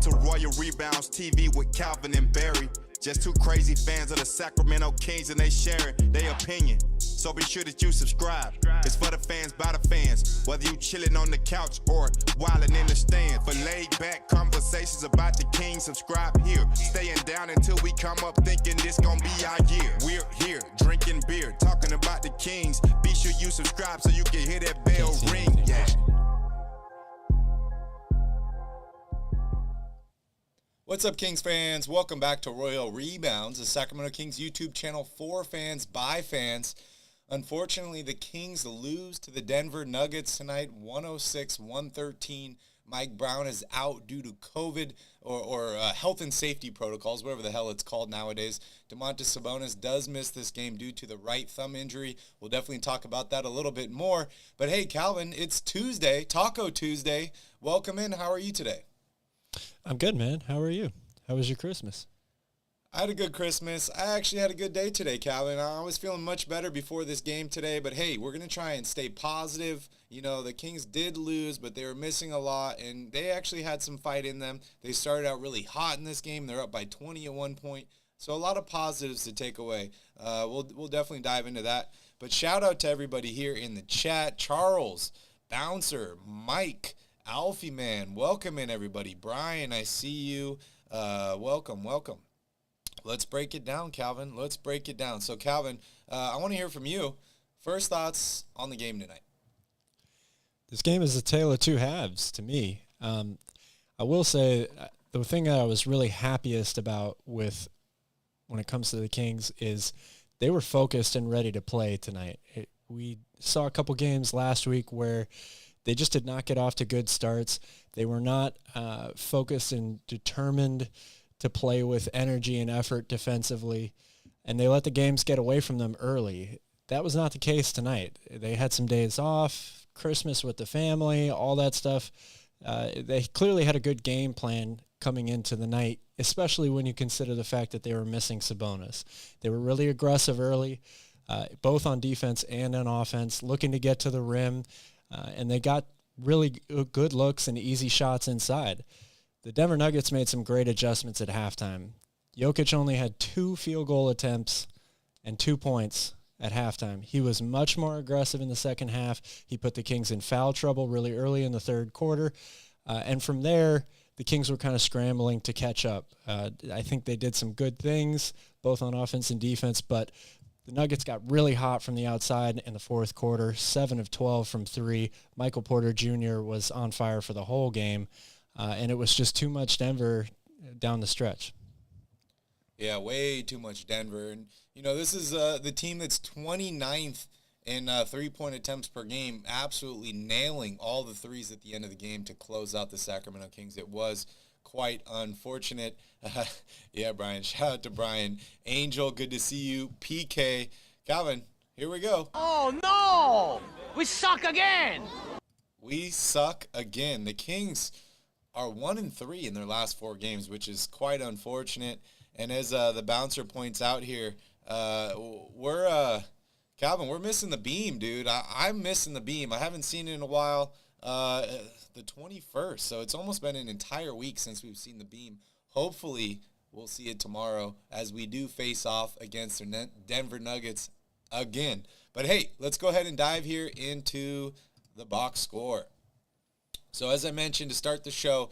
to Royal Rebounds TV with Calvin and Barry. Just two crazy fans of the Sacramento Kings and they sharing their opinion. So be sure that you subscribe. It's for the fans, by the fans. Whether you chilling on the couch or wildin' in the stand. For laid back conversations about the Kings, subscribe here. Staying down until we come up thinking this gon' be our year. We're here, drinking beer, talking about the Kings. Be sure you subscribe so you can hear that bell ring. Yeah. What's up, Kings fans? Welcome back to Royal Rebounds, the Sacramento Kings YouTube channel for fans, by fans. Unfortunately, the Kings lose to the Denver Nuggets tonight, 106-113. Mike Brown is out due to COVID or health and safety protocols, whatever the hell it's called nowadays. Domantas Sabonis does miss this game due to the right thumb injury. We'll definitely talk about that a little bit more. But hey, Calvin, it's Tuesday, Taco Tuesday. Welcome in. How are you today? I'm good, man. How are you? How was your Christmas? I had a good Christmas. I actually had a good day today, Calvin. I was feeling much better before this game today, but hey, we're going to try and stay positive. You know, the Kings did lose, but they were missing a lot, and they actually had some fight in them. They started out really hot in this game. They're up by 20 at one point, so a lot of positives to take away. We'll definitely dive into that. But shout out to everybody here in the chat. Charles, Bouncer, Mike, Alfie Man, welcome in everybody. Brian, I see you. Welcome. Let's break it down, Calvin. Let's break it down. So, Calvin, I want to hear from you. First thoughts on the game tonight. This game is a tale of two halves to me. I will say the thing that I was really happiest about when it comes to the Kings is they were focused and ready to play tonight. We saw a couple games last week where they just did not get off to good starts. They were not focused and determined to play with energy and effort defensively, and they let the games get away from them early. That was not the case tonight. They had some days off, Christmas with the family, all that stuff. They clearly had a good game plan coming into the night, especially when you consider the fact that they were missing Sabonis. They were really aggressive early, both on defense and on offense, looking to get to the rim. And they got really good looks and easy shots inside. The Denver Nuggets made some great adjustments at halftime. Jokic only had 2 field goal attempts and 2 points at halftime. He was much more aggressive in the second half. He put the Kings in foul trouble really early in the third quarter. And from there, the Kings were kind of scrambling to catch up. I think they did some good things, both on offense and defense, but the Nuggets got really hot from the outside in the fourth quarter, 7 of 12 from 3. Michael Porter Jr. was on fire for the whole game, and it was just too much Denver down the stretch. Yeah, way too much Denver. And, you know, this is the team that's 29th in three-point attempts per game, absolutely nailing all the threes at the end of the game to close out the Sacramento Kings. It was quite unfortunate. Yeah, Brian. Shout out to Brian. Angel, good to see you. PK. Calvin, here we go. Oh, no! We suck again! We suck again. The Kings are 1-3 in their last 4 games, which is quite unfortunate. And as the bouncer points out here, Calvin, we're missing the beam, dude. I'm missing the beam. I haven't seen it in a while. The 21st, so it's almost been an entire week since we've seen the beam. Hopefully, we'll see it tomorrow as we do face off against the Denver Nuggets again. But hey, let's go ahead and dive here into the box score. So as I mentioned to start the show,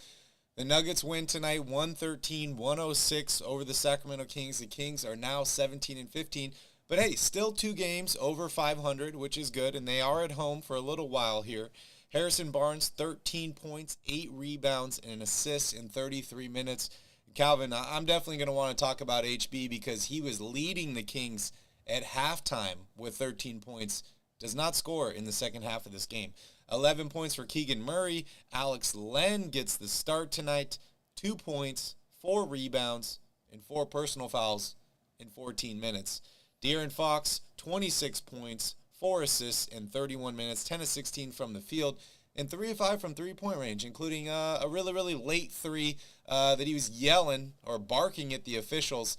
the Nuggets win tonight 113-106 over the Sacramento Kings. The Kings are now 17-15. But hey, still 2 games over 500, which is good, and they are at home for a little while here. Harrison Barnes, 13 points, 8 rebounds, and an assist in 33 minutes. Calvin, I'm definitely going to want to talk about HB because he was leading the Kings at halftime with 13 points. Does not score in the second half of this game. 11 points for Keegan Murray. Alex Len gets the start tonight. 2 points, 4 rebounds, and 4 personal fouls in 14 minutes. De'Aaron Fox, 26 points, 4 assists in 31 minutes, 10 of 16 from the field, and 3 of 5 from three-point range, including a really, really late 3 that he was yelling or barking at the officials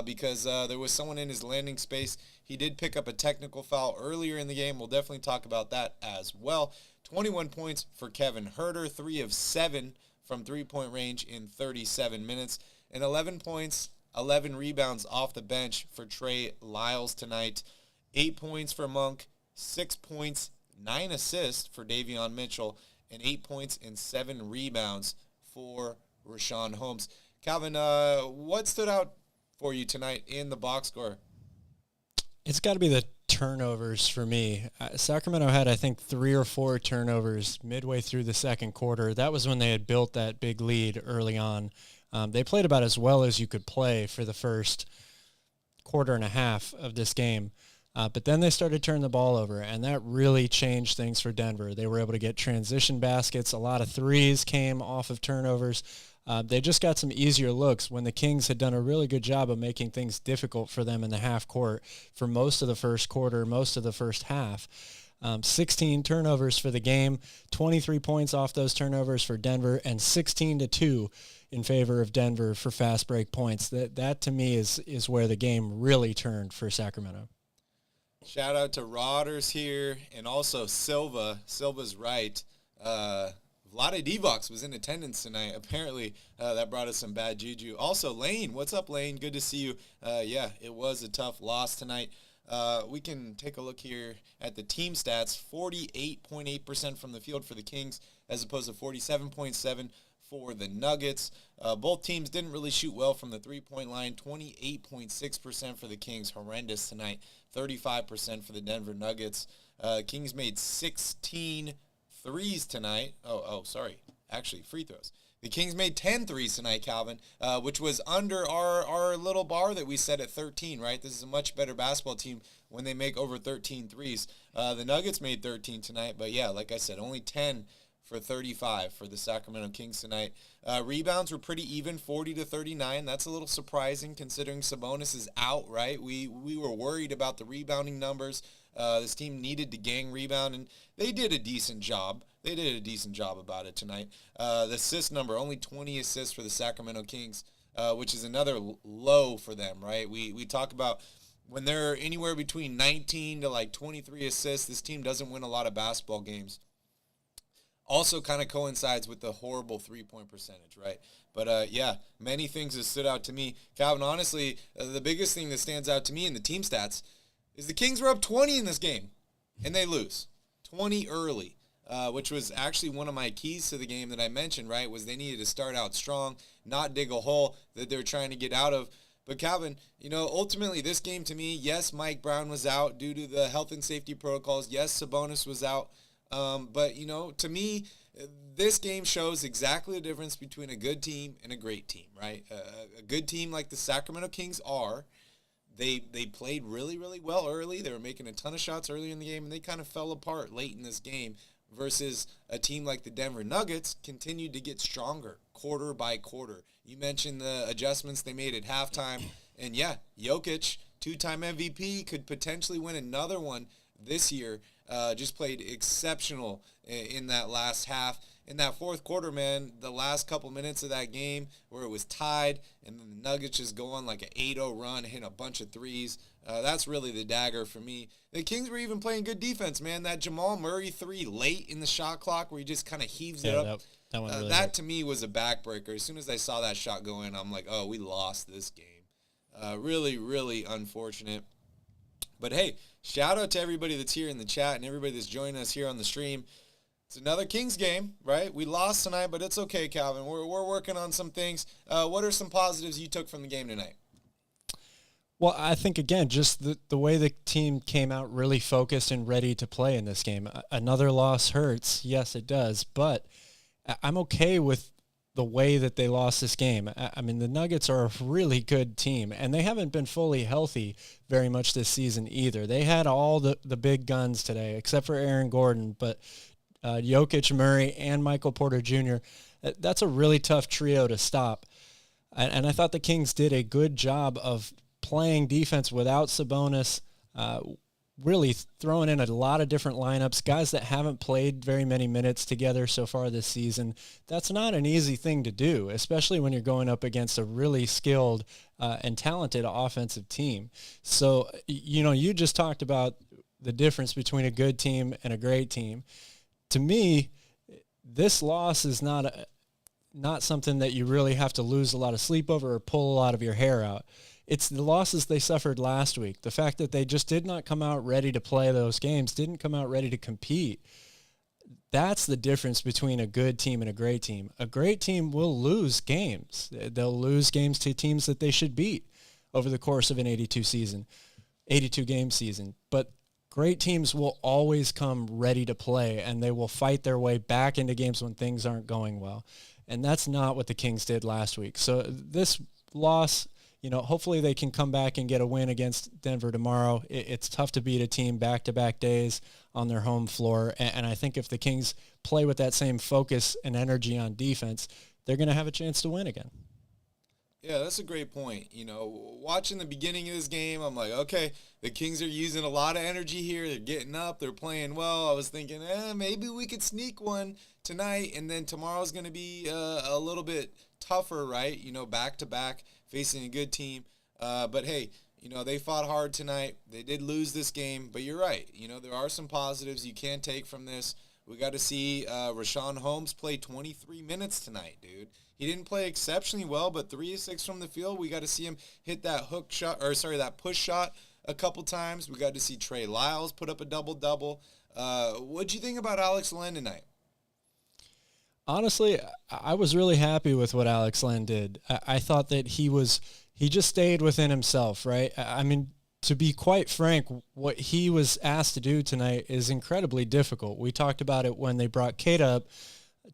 because there was someone in his landing space. He did pick up a technical foul earlier in the game. We'll definitely talk about that as well. 21 points for Kevin Huerter, 3 of 7 from three-point range in 37 minutes, and 11 points, 11 rebounds off the bench for Trey Lyles tonight. 8 points for Monk, 6 points, 9 assists for Davion Mitchell, and 8 points and 7 rebounds for Richaun Holmes. Calvin, what stood out for you tonight in the box score? It's got to be the turnovers for me. Sacramento had, I think, 3 or 4 turnovers midway through the second quarter. That was when they had built that big lead early on. They played about as well as you could play for the first quarter and a half of this game. But then they started turning the ball over, and that really changed things for Denver. They were able to get transition baskets. A lot of threes came off of turnovers. They just got some easier looks when the Kings had done a really good job of making things difficult for them in the half court for most of the first quarter, most of the first half. 16 turnovers for the game, 23 points off those turnovers for Denver, and 16-2 in favor of Denver for fast break points. That to me is where the game really turned for Sacramento. Shout out to Rodders here, and also Silva. Silva's right. Vlade Divac was in attendance tonight. Apparently, that brought us some bad juju. Also, Lane. What's up, Lane? Good to see you. Yeah, it was a tough loss tonight. We can take a look here at the team stats. 48.8% from the field for the Kings, as opposed to 47.7% for the Nuggets. Both teams didn't really shoot well from the three-point line. 28.6% for the Kings. Horrendous tonight. 35% for the Denver Nuggets. Kings made 16 threes tonight. Actually, free throws. The Kings made 10 threes tonight, Calvin, which was under our little bar that we set at 13, right? This is a much better basketball team when they make over 13 threes. The Nuggets made 13 tonight, but yeah, like I said, only 10 for 35 for the Sacramento Kings tonight. Rebounds were pretty even, 40-39. That's a little surprising considering Sabonis is out, right? We were worried about the rebounding numbers. This team needed to gang rebound, and they did a decent job. They did a decent job about it tonight. The assist number, only 20 assists for the Sacramento Kings, which is another low for them, right? We talk about when they're anywhere between 19 to like 23 assists, this team doesn't win a lot of basketball games. Also kind of coincides with the horrible three-point percentage, right? But, yeah, many things that stood out to me. Calvin, honestly, the biggest thing that stands out to me in the team stats is the Kings were up 20 in this game, and they lose. 20 early, which was actually one of my keys to the game that I mentioned, right, was they needed to start out strong, not dig a hole that they're trying to get out of. But, Calvin, ultimately this game to me, yes, Mike Brown was out due to the health and safety protocols. Yes, Sabonis was out. But, to me, this game shows exactly the difference between a good team and a great team, right? A good team like the Sacramento Kings are, they played really, really well early. They were making a ton of shots early in the game, and they kind of fell apart late in this game versus a team like the Denver Nuggets continued to get stronger quarter by quarter. You mentioned the adjustments they made at halftime, and, yeah, Jokic, two-time MVP, could potentially win another one this year. Just played exceptional in that last half. In that fourth quarter, man, the last couple minutes of that game where it was tied and then the Nuggets just go on like an 8-0 run, hit a bunch of threes. That's really the dagger for me. The Kings were even playing good defense, man. That Jamal Murray three late in the shot clock where he just kind of heaves it up. That one really that to me was a backbreaker. As soon as I saw that shot go in, I'm like, oh, we lost this game. Really, really unfortunate. But, hey, shout out to everybody that's here in the chat and everybody that's joining us here on the stream. It's another Kings game, right? We lost tonight, but it's okay, Calvin. We're working on some things. What are some positives you took from the game tonight? Well, I think, again, just the way the team came out really focused and ready to play in this game. Another loss hurts. Yes, it does. But I'm okay with the way that they lost this game. I mean, the Nuggets are a really good team, and they haven't been fully healthy very much this season either. They had all the big guns today, except for Aaron Gordon, but Jokic, Murray, and Michael Porter Jr., that's a really tough trio to stop. And I thought the Kings did a good job of playing defense without Sabonis, really throwing in a lot of different lineups, guys that haven't played very many minutes together so far this season. That's not an easy thing to do, especially when you're going up against a really skilled and talented offensive team. So, you just talked about the difference between a good team and a great team. To me, this loss is not not something that you really have to lose a lot of sleep over or pull a lot of your hair out. It's the losses they suffered last week. The fact that they just did not come out ready to play those games, didn't come out ready to compete. That's the difference between a good team and a great team. A great team will lose games. They'll lose games to teams that they should beat over the course of an 82 game season. But great teams will always come ready to play, and they will fight their way back into games when things aren't going well. And that's not what the Kings did last week. So this loss, hopefully they can come back and get a win against Denver tomorrow. It's tough to beat a team back-to-back days on their home floor. And I think if the Kings play with that same focus and energy on defense, they're going to have a chance to win again. Yeah, that's a great point. Watching the beginning of this game, I'm like, okay, the Kings are using a lot of energy here. They're getting up. They're playing well. I was thinking, maybe we could sneak one tonight, and then tomorrow's going to be a little bit tougher, right? Back-to-back, facing a good team. But, hey, they fought hard tonight. They did lose this game, but you're right. There are some positives you can take from this. We got to see Rashawn Holmes play 23 minutes tonight, dude. He didn't play exceptionally well, but 3 of 6 from the field. We got to see him hit that that push shot a couple times. We got to see Trey Lyles put up a double-double. What'd you think about Alex Len tonight? Honestly, I was really happy with what Alex Len did. I thought that he just stayed within himself, right? I mean, to be quite frank, what he was asked to do tonight is incredibly difficult. We talked about it when they brought Kate up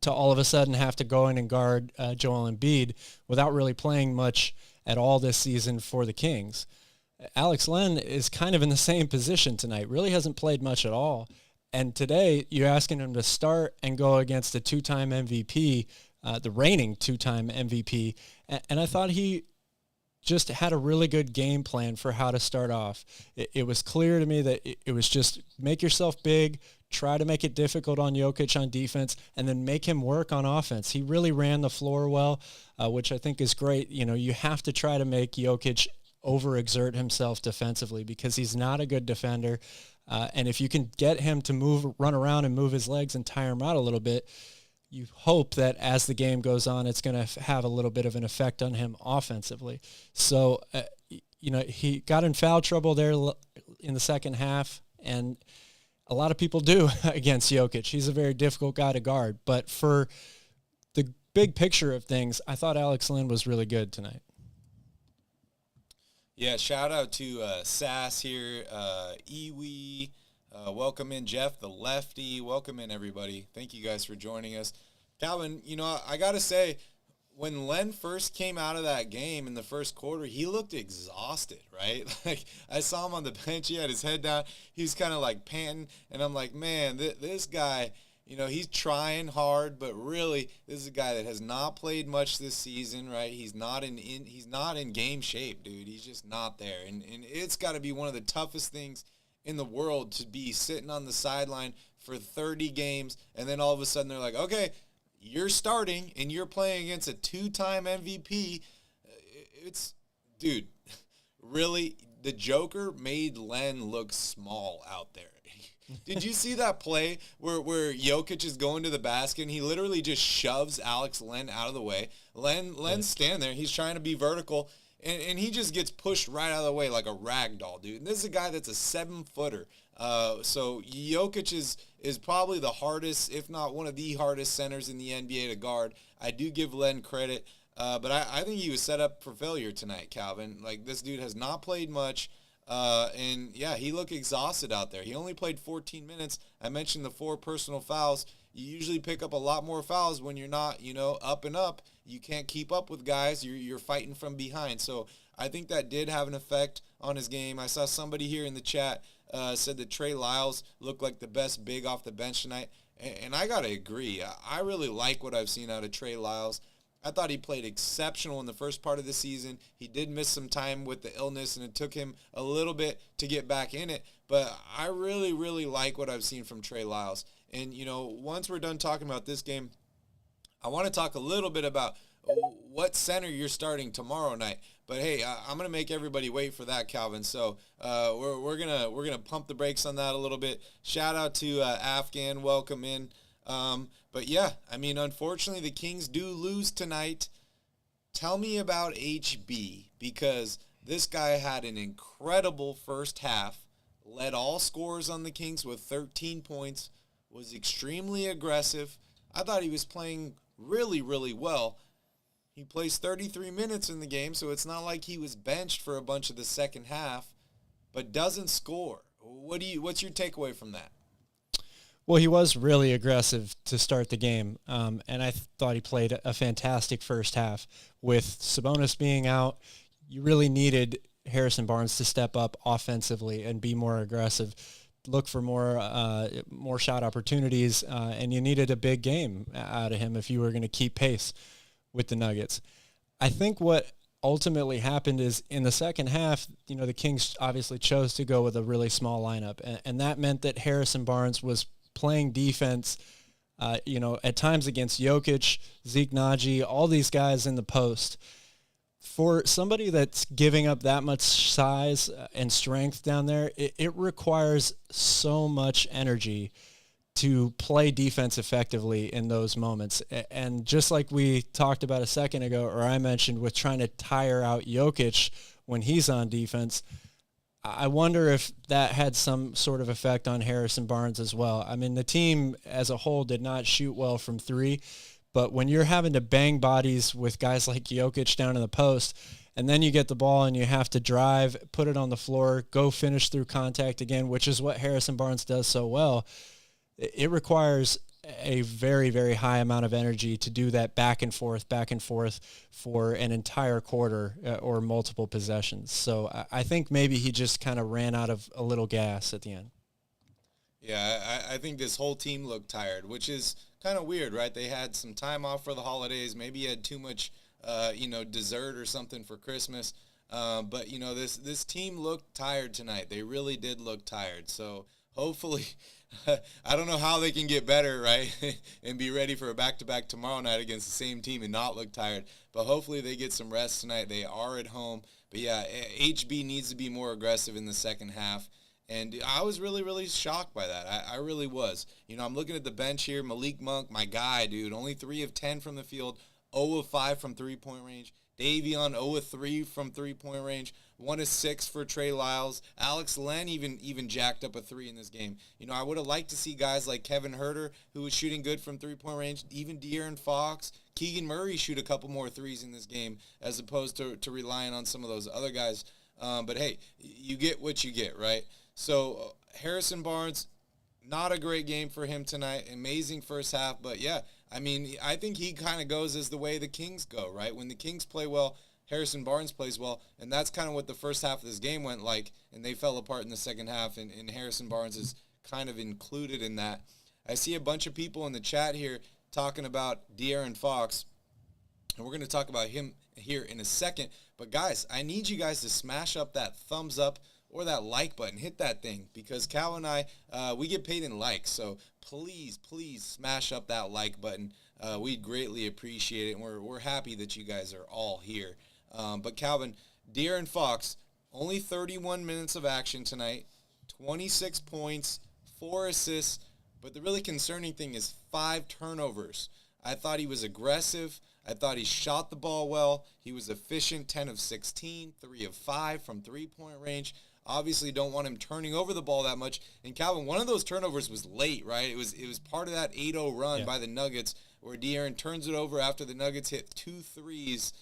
to all of a sudden have to go in and guard Joel Embiid without really playing much at all this season for the Kings. Alex Len is kind of in the same position tonight, really hasn't played much at all. And today you're asking him to start and go against a two-time MVP, the reigning two-time MVP. And I thought he just had a really good game plan for how to start off. It was clear to me that it was just make yourself big, try to make it difficult on Jokic on defense, and then make him work on offense. He really ran the floor well, which I think is great. You have to try to make Jokic overexert himself defensively because he's not a good defender. And if you can get him to run around and move his legs and tire him out a little bit, you hope that as the game goes on, it's going to have a little bit of an effect on him offensively. So, he got in foul trouble there in the second half, and a lot of people do against Jokic. He's a very difficult guy to guard. But for the big picture of things, I thought Alex Len was really good tonight. Yeah, shout out to Sass here, Iwi. Welcome in, Jeff, the lefty. Welcome in, everybody. Thank you guys for joining us. Calvin, I got to say, when Len first came out of that game in the first quarter, he looked exhausted, right? Like, I saw him on the bench. He had his head down. He was kind of like panting. And I'm like, man, this guy, he's trying hard, but really, this is a guy that has not played much this season, right? He's not in game shape, dude. He's just not there. And it's got to be one of the toughest things in the world to be sitting on the sideline for 30 games, and then all of a sudden they're like, okay, you're starting, and you're playing against a two-time MVP. Dude, really, the Joker made Len look small out there. Did you see that play where Jokic is going to the basket, and he literally just shoves Alex Len out of the way? Len's standing there. He's trying to be vertical, and he just gets pushed right out of the way like a rag doll, dude. And this is a guy that's a 7-footer. So Jokic is probably the hardest, if not one of the hardest centers in the NBA to guard. I do give Len credit, but I think he was set up for failure tonight, Calvin. Like, this dude has not played much, and yeah, he looked exhausted out there. He only played 14 minutes. I mentioned the 4 personal fouls. You usually pick up a lot more fouls when you're not, up and up. You can't keep up with guys. You're fighting from behind. So I think that did have an effect on his game. I saw somebody here in the chat said that Trey Lyles looked like the best big off the bench tonight. And I got to agree. I really like what I've seen out of Trey Lyles. I thought he played exceptional in the first part of the season. He did miss some time with the illness, and it took him a little bit to get back in it. But I really, really like what I've seen from Trey Lyles. And, once we're done talking about this game, I want to talk a little bit about what center you're starting tomorrow night. But hey, I'm gonna make everybody wait for that, Calvin. So we're gonna pump the brakes on that a little bit. Shout out to Afghan, welcome in. But yeah, I mean, unfortunately, the Kings do lose tonight. Tell me about HB, because this guy had an incredible first half, led all scorers on the Kings with 13 points, was extremely aggressive. I thought he was playing really, really well. He plays 33 minutes in the game, so it's not like he was benched for a bunch of the second half, but doesn't score. What's your takeaway from that? Well, he was really aggressive to start the game, and I thought he played a fantastic first half. With Sabonis being out, you really needed Harrison Barnes to step up offensively and be more aggressive, look for more shot opportunities, and you needed a big game out of him if you were going to keep pace with the Nuggets. I think what ultimately happened is in the second half, the Kings obviously chose to go with a really small lineup, and that meant that Harrison Barnes was playing defense, at times against Jokic, Zeke Naji, all these guys in the post. For somebody that's giving up that much size and strength down there, it requires so much energy to play defense effectively in those moments. And just like we talked about a second ago, or I mentioned with trying to tire out Jokic when he's on defense, I wonder if that had some sort of effect on Harrison Barnes as well. I mean, the team as a whole did not shoot well from three, but when you're having to bang bodies with guys like Jokic down in the post, and then you get the ball and you have to drive, put it on the floor, go finish through contact again, which is what Harrison Barnes does so well, it requires a very, very high amount of energy to do that back and forth for an entire quarter or multiple possessions. So I think maybe he just kind of ran out of a little gas at the end. Yeah, I think this whole team looked tired, which is kind of weird, right? They had some time off for the holidays. Maybe you had too much, dessert or something for Christmas. But this team looked tired tonight. They really did look tired. So hopefully, I don't know how they can get better, right, and be ready for a back-to-back tomorrow night against the same team and not look tired. But hopefully they get some rest tonight. They are at home. But, yeah, HB needs to be more aggressive in the second half. And I was really, really shocked by that. I really was. I'm looking at the bench here. Malik Monk, my guy, dude, only 3 of 10 from the field, 0 of 5 from three-point range. Davion, 0 of 3 from three-point range. 1 of 6 for Trey Lyles. Alex Len even jacked up a 3 in this game. I would have liked to see guys like Kevin Huerter, who was shooting good from three-point range, even De'Aaron Fox, Keegan Murray shoot a couple more threes in this game as opposed to relying on some of those other guys. But, hey, you get what you get, right? So Harrison Barnes, not a great game for him tonight. Amazing first half. But, yeah, I mean, I think he kind of goes as the way the Kings go, right? When the Kings play well, Harrison Barnes plays well, and that's kind of what the first half of this game went like, and they fell apart in the second half, and Harrison Barnes is kind of included in that. I see a bunch of people in the chat here talking about De'Aaron Fox, and we're going to talk about him here in a second. But, guys, I need you guys to smash up that thumbs up or that like button. Hit that thing, because Cal and I, we get paid in likes, so please smash up that like button. We'd greatly appreciate it, and we're happy that you guys are all here. But Calvin, De'Aaron Fox, only 31 minutes of action tonight, 26 points, 4 assists, but the really concerning thing is 5 turnovers. I thought he was aggressive. I thought he shot the ball well. He was efficient, 10 of 16, 3 of 5 from three-point range. Obviously don't want him turning over the ball that much. And Calvin, one of those turnovers was late, right? It was part of that 8-0 run by the Nuggets where De'Aaron turns it over after the Nuggets hit 2 threes.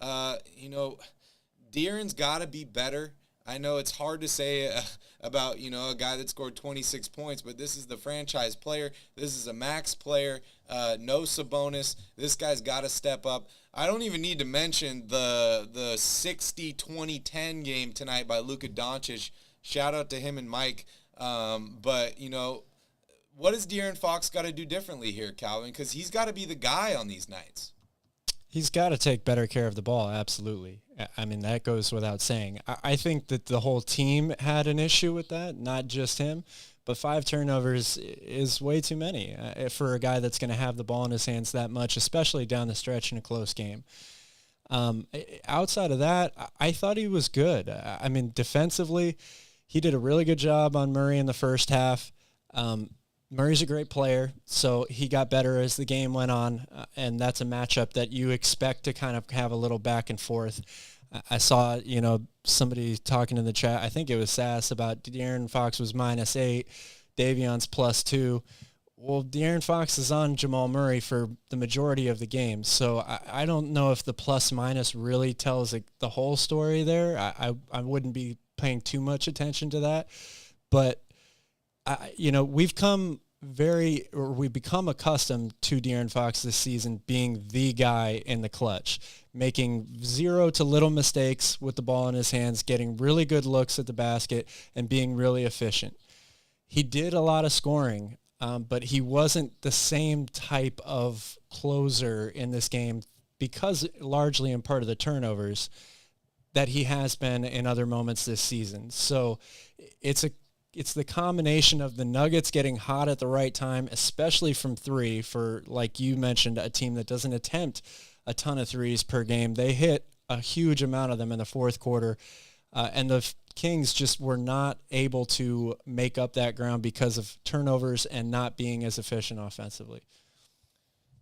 De'Aaron's got to be better. I know it's hard to say about, a guy that scored 26 points, but this is the franchise player. This is a max player. No Sabonis. This guy's got to step up. I don't even need to mention the 60-20-10 game tonight by Luka Doncic. Shout out to him and Mike. But, what has De'Aaron Fox got to do differently here, Calvin? Because he's got to be the guy on these nights. He's got to take better care of the ball, absolutely. I mean, that goes without saying. I think that the whole team had an issue with that, not just him. But 5 turnovers is way too many for a guy that's going to have the ball in his hands that much, especially down the stretch in a close game. Outside of that, I thought he was good. I mean, defensively, he did a really good job on Murray in the first half. Murray's a great player, so he got better as the game went on, and that's a matchup that you expect to kind of have a little back and forth. I saw, somebody talking in the chat, I think it was Sass, about De'Aaron Fox was -8, Davion's +2. Well, De'Aaron Fox is on Jamal Murray for the majority of the game, so I don't know if the plus-minus really tells the whole story there. I wouldn't be paying too much attention to that, but we've become accustomed to De'Aaron Fox this season being the guy in the clutch, making zero to little mistakes with the ball in his hands, getting really good looks at the basket, and being really efficient. He did a lot of scoring, but he wasn't the same type of closer in this game because largely in part of the turnovers that he has been in other moments this season. So it's the combination of the Nuggets getting hot at the right time, especially from three for, like you mentioned, a team that doesn't attempt a ton of threes per game. They hit a huge amount of them in the fourth quarter, and the Kings just were not able to make up that ground because of turnovers and not being as efficient offensively.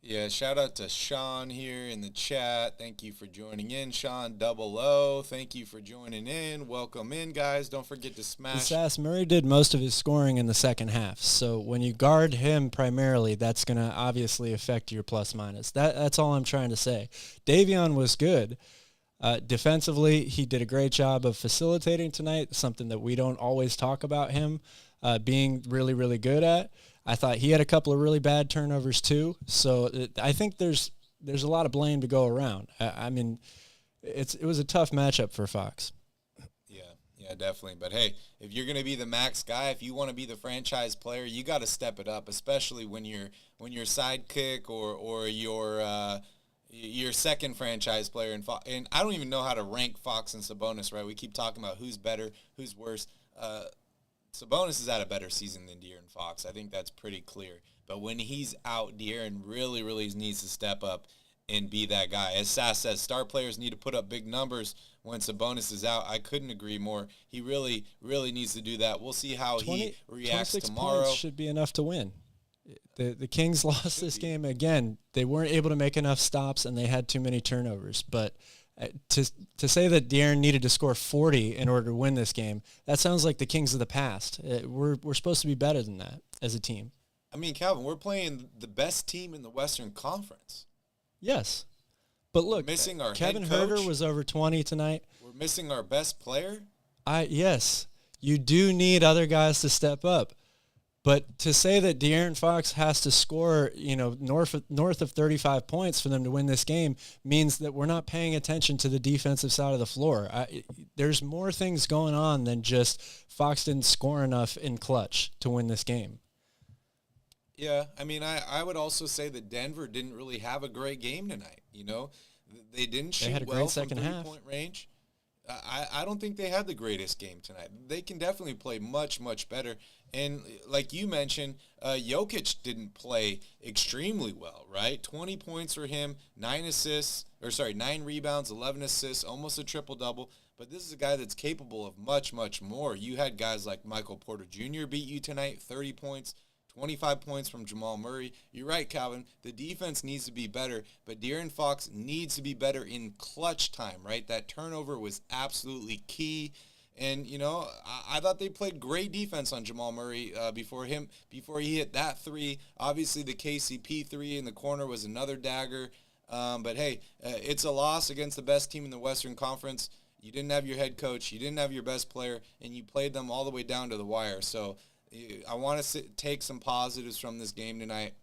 Yeah, shout out to Sean here in the chat. Thank you for joining in, Sean 00. Thank you for joining in. Welcome in, guys. Don't forget to smash. Sass, Murray did most of his scoring in the second half, so when you guard him primarily, that's going to obviously affect your plus-minus. That's all I'm trying to say. Davion was good. Defensively, he did a great job of facilitating tonight, something that we don't always talk about him being really, really good at. I thought he had a couple of really bad turnovers too. So I think there's a lot of blame to go around. I mean, it was a tough matchup for Fox. Yeah, definitely. But hey, if you're going to be the max guy, if you want to be the franchise player, you got to step it up, especially when your sidekick or your second franchise player. And I don't even know how to rank Fox and Sabonis, right? We keep talking about who's better, who's worse. Sabonis has had a better season than De'Aaron Fox. I think that's pretty clear. But when he's out, De'Aaron really, really needs to step up and be that guy. As Sass says, star players need to put up big numbers when Sabonis is out. I couldn't agree more. He really, really needs to do that. We'll see how he reacts 26 tomorrow. Points should be enough to win. The Kings lost this game again. They weren't able to make enough stops, and they had too many turnovers. But to say that De'Aaron needed to score 40 in order to win this game, that sounds like the Kings of the past. We're supposed to be better than that as a team. I mean, Calvin, we're playing the best team in the Western Conference. Yes. But look, missing our Kevin head coach. Huerter was over 20 tonight. We're missing our best player. Yes, you do need other guys to step up. But to say that De'Aaron Fox has to score, north of 35 points for them to win this game means that we're not paying attention to the defensive side of the floor. There's more things going on than just Fox didn't score enough in clutch to win this game. Yeah, I mean, I would also say that Denver didn't really have a great game tonight. They didn't shoot well from three-point range. I don't think they had the greatest game tonight. They can definitely play much, much better. And like you mentioned, Jokic didn't play extremely well, right? 20 points for him, 9 rebounds, 11 assists, almost a triple-double. But this is a guy that's capable of much, much more. You had guys like Michael Porter Jr. beat you tonight, 30 points. 25 points from Jamal Murray. You're right, Calvin. The defense needs to be better, but De'Aaron Fox needs to be better in clutch time, right? That turnover was absolutely key. And, I thought they played great defense on Jamal Murray before he hit that three. Obviously, the KCP three in the corner was another dagger. But, hey, it's a loss against the best team in the Western Conference. You didn't have your head coach. You didn't have your best player, and you played them all the way down to the wire. So, I want to take some positives from this game tonight.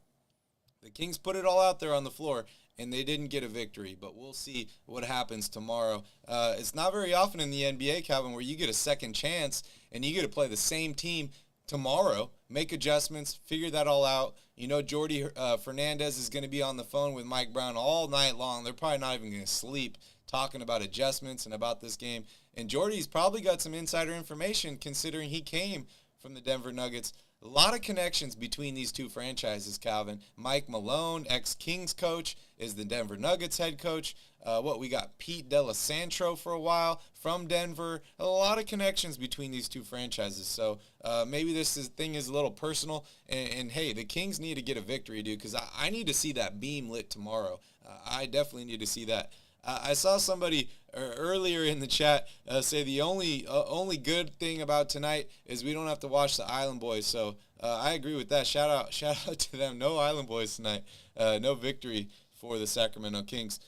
The Kings put it all out there on the floor, and they didn't get a victory, but we'll see what happens tomorrow. It's not very often in the NBA, Calvin, where you get a second chance and you get to play the same team tomorrow, make adjustments, figure that all out. Jordy Fernandez is going to be on the phone with Mike Brown all night long. They're probably not even going to sleep talking about adjustments and about this game. And Jordy's probably got some insider information considering he came from the Denver Nuggets. A lot of connections between these two franchises, Calvin. Mike Malone, ex-Kings coach, is the Denver Nuggets head coach. We got Pete D'Alessandro for a while from Denver. A lot of connections between these two franchises. So maybe thing is a little personal. And hey, the Kings need to get a victory, dude, because I need to see that beam lit tomorrow. I definitely need to see that. I saw somebody earlier in the chat say the only good thing about tonight is we don't have to watch the Island Boys. So I agree with that. Shout out to them. No Island Boys tonight. No victory for the Sacramento Kings.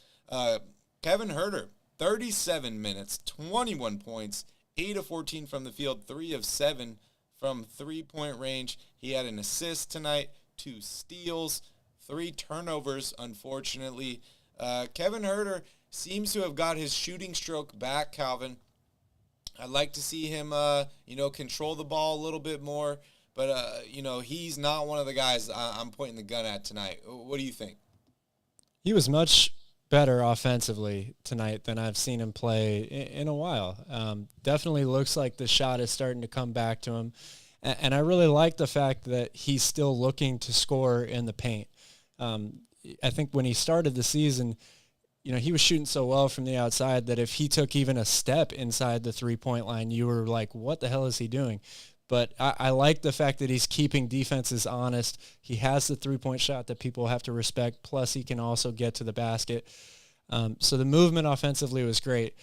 Kevin Huerter, 37 minutes, 21 points, 8 of 14 from the field, 3 of 7 from three-point range. He had an assist tonight, 2 steals, 3 turnovers, unfortunately. Kevin Huerter seems to have got his shooting stroke back, Calvin. I'd like to see him, control the ball a little bit more. But, he's not one of the guys I'm pointing the gun at tonight. What do you think? He was much better offensively tonight than I've seen him play in a while. Definitely looks like the shot is starting to come back to him. And I really like the fact that he's still looking to score in the paint. I think when he started the season, he was shooting so well from the outside that if he took even a step inside the three-point line, you were like, what the hell is he doing? But I like the fact that he's keeping defenses honest. He has the three-point shot that people have to respect, plus he can also get to the basket. So the movement offensively was great.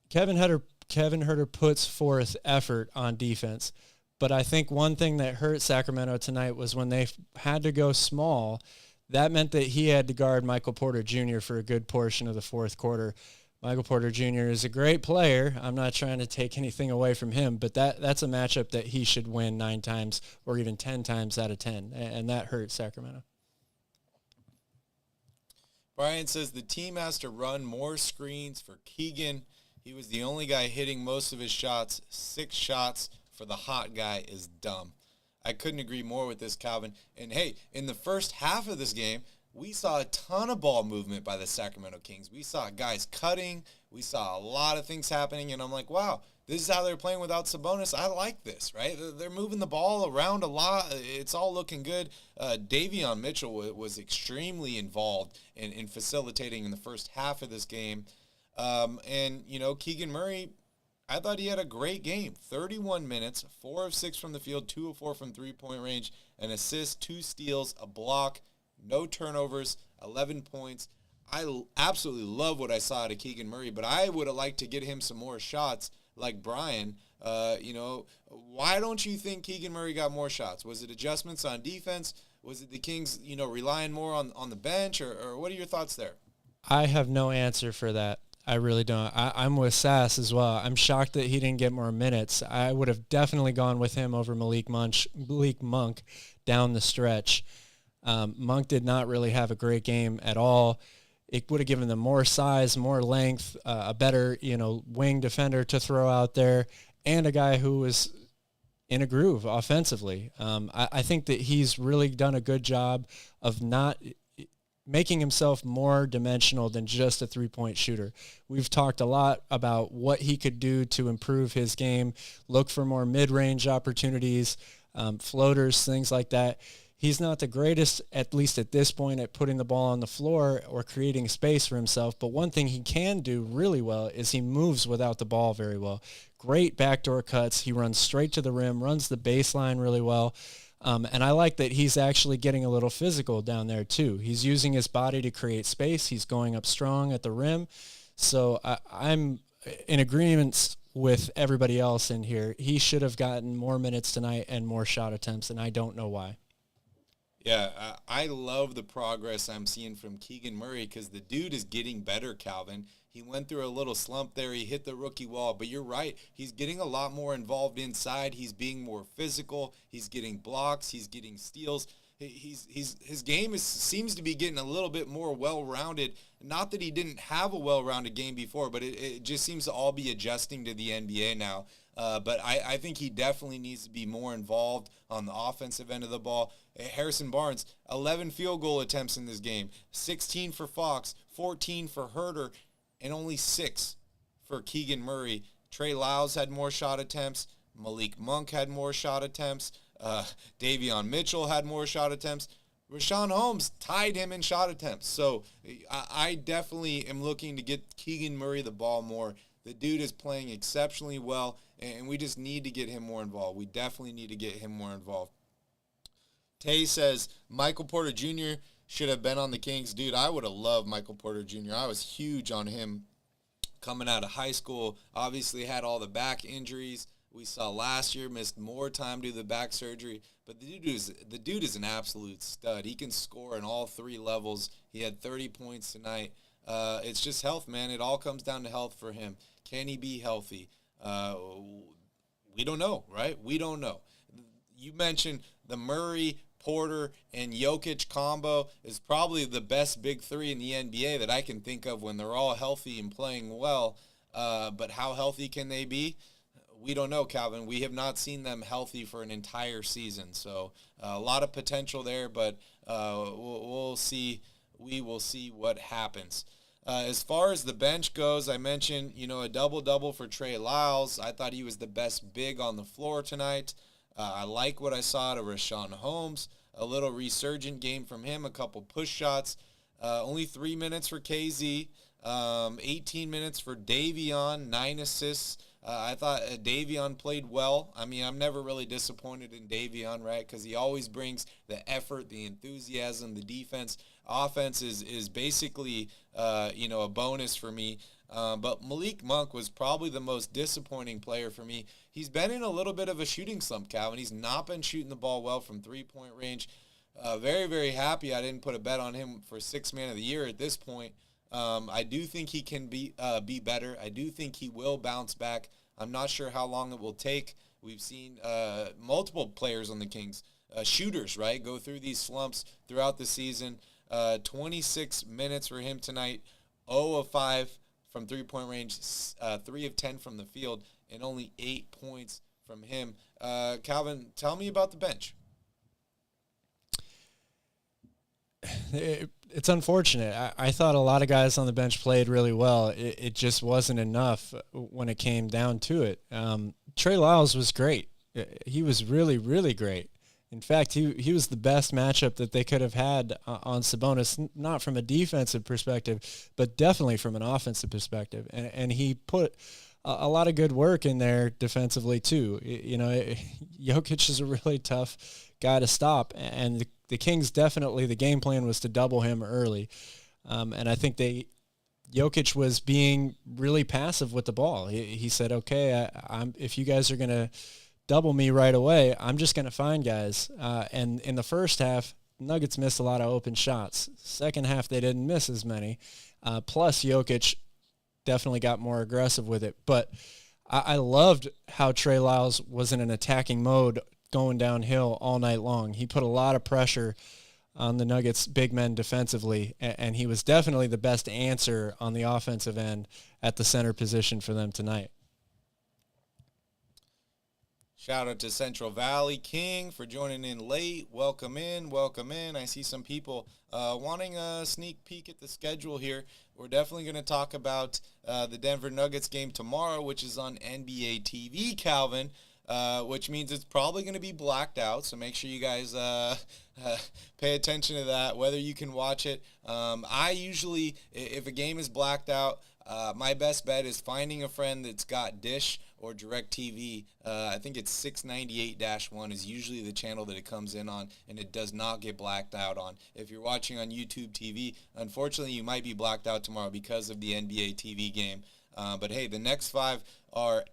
Kevin Huerter puts forth effort on defense, but I think one thing that hurt Sacramento tonight was when they had to go small. That meant that he had to guard Michael Porter Jr. for a good portion of the fourth quarter. Michael Porter Jr. is a great player. I'm not trying to take anything away from him, but that's a matchup that he should win 9 times or even 10 times out of 10, and that hurt Sacramento. Brian says the team has to run more screens for Keegan. He was the only guy hitting most of his shots. 6 shots for the hot guy is dumb. I couldn't agree more with this, Calvin. And, hey, in the first half of this game, we saw a ton of ball movement by the Sacramento Kings. We saw guys cutting. We saw a lot of things happening, and I'm like, wow, this is how they're playing without Sabonis. I like this, right? They're moving the ball around a lot. It's all looking good. Davion Mitchell was extremely involved in facilitating in the first half of this game. Keegan Murray, I thought he had a great game. 31 minutes, 4 of 6 from the field, 2 of 4 from three-point range, an assist, 2 steals, a block, no turnovers, 11 points. I absolutely love what I saw out of Keegan Murray, but I would have liked to get him some more shots like Brian. Why don't you think Keegan Murray got more shots? Was it adjustments on defense? Was it the Kings, relying more on the bench? Or what are your thoughts there? I have no answer for that. I really don't. I'm with Sass as well. I'm shocked that he didn't get more minutes. I would have definitely gone with him over Malik Monk down the stretch. Monk did not really have a great game at all. It would have given them more size, more length, a better, wing defender to throw out there, and a guy who was in a groove offensively. I think that he's really done a good job of not making himself more dimensional than just a three-point shooter. We've talked a lot about what he could do to improve his game, look for more mid-range opportunities, floaters, things like that. He's not the greatest, at least at this point, at putting the ball on the floor or creating space for himself. But one thing he can do really well is he moves without the ball very well. Great backdoor cuts. He runs straight to the rim, runs the baseline really well. And I like that he's actually getting a little physical down there too. He's using his body to create space. He's going up strong at the rim. So I'm in agreement with everybody else in here. He should have gotten more minutes tonight and more shot attempts, and I don't know why. Yeah, I love the progress I'm seeing from Keegan Murray because the dude is getting better, Calvin. He went through a little slump there. He hit the rookie wall, but you're right. He's getting a lot more involved inside. He's being more physical. He's getting blocks. He's getting steals. His game seems to be getting a little bit more well-rounded. Not that he didn't have a well-rounded game before, but it just seems to all be adjusting to the NBA now. But I think he definitely needs to be more involved on the offensive end of the ball. Harrison Barnes, 11 field goal attempts in this game, 16 for Fox, 14 for Huerter, and only 6 for Keegan Murray. Trey Lyles had more shot attempts. Malik Monk had more shot attempts. Davion Mitchell had more shot attempts. Rashawn Holmes tied him in shot attempts. So I definitely am looking to get Keegan Murray the ball more. The dude is playing exceptionally well, and we just need to get him more involved. We definitely need to get him more involved. Tay says, Michael Porter Jr. should have been on the Kings. Dude, I would have loved Michael Porter Jr. I was huge on him coming out of high school. Obviously had all the back injuries we saw last year, missed more time due to the back surgery. But the dude is an absolute stud. He can score in all three levels. He had 30 points tonight. It's just health, man. It all comes down to health for him. Can he be healthy? We don't know, right? We don't know. You mentioned the Murray, Porter, and Jokic combo is probably the best big three in the NBA that I can think of when they're all healthy and playing well. But how healthy can they be? We don't know, Calvin. We have not seen them healthy for an entire season. So a lot of potential there, but we'll see. We will see what happens. As far as the bench goes, I mentioned, a double-double for Trey Lyles. I thought he was the best big on the floor tonight. I like what I saw out of Rashawn Holmes. A little resurgent game from him, a couple push shots. Only 3 minutes for KZ, 18 minutes for Davion, 9 assists. I thought Davion played well. I mean, I'm never really disappointed in Davion, right? Because he always brings the effort, the enthusiasm, the defense. Offense is basically, a bonus for me. But Malik Monk was probably the most disappointing player for me. He's been in a little bit of a shooting slump, Calvin. He's not been shooting the ball well from three-point range. Very, very happy I didn't put a bet on him for Sixth Man of the Year at this point. I do think he can be better. I do think he will bounce back. I'm not sure how long it will take. We've seen multiple players on the Kings, shooters, right, go through these slumps throughout the season. 26 minutes for him tonight, 0 of 5 from three-point range, 3 of 10 from the field, and only 8 points from him. Calvin, tell me about the bench. It's unfortunate. I thought a lot of guys on the bench played really well. It just wasn't enough when it came down to it. Trey Lyles was great. He was really, really great. In fact, he was the best matchup that they could have had on Sabonis, not from a defensive perspective, but definitely from an offensive perspective. And he put a lot of good work in there defensively too. Jokic is a really tough guy to stop, and the Kings definitely, the game plan was to double him early. And I think Jokic was being really passive with the ball. He said, okay, if you guys are going to double me right away, I'm just going to find guys. And in the first half, Nuggets missed a lot of open shots. Second half, they didn't miss as many. Plus, Jokic definitely got more aggressive with it. But I loved how Trey Lyles was in an attacking mode going downhill all night long. He put a lot of pressure on the Nuggets' big men defensively, and he was definitely the best answer on the offensive end at the center position for them tonight. Shout out to Central Valley King for joining in late. Welcome in, welcome in. I see some people wanting a sneak peek at the schedule here. We're definitely going to talk about the Denver Nuggets game tomorrow, which is on NBA TV, Calvin, which means it's probably going to be blacked out. So make sure you guys pay attention to that, whether you can watch it. I usually, if a game is blacked out, my best bet is finding a friend that's got Dish or DirecTV. I think it's 698-1 is usually the channel that it comes in on, and it does not get blacked out on. If you're watching on YouTube TV, unfortunately, you might be blacked out tomorrow because of the NBA TV game. But hey, the next 5 are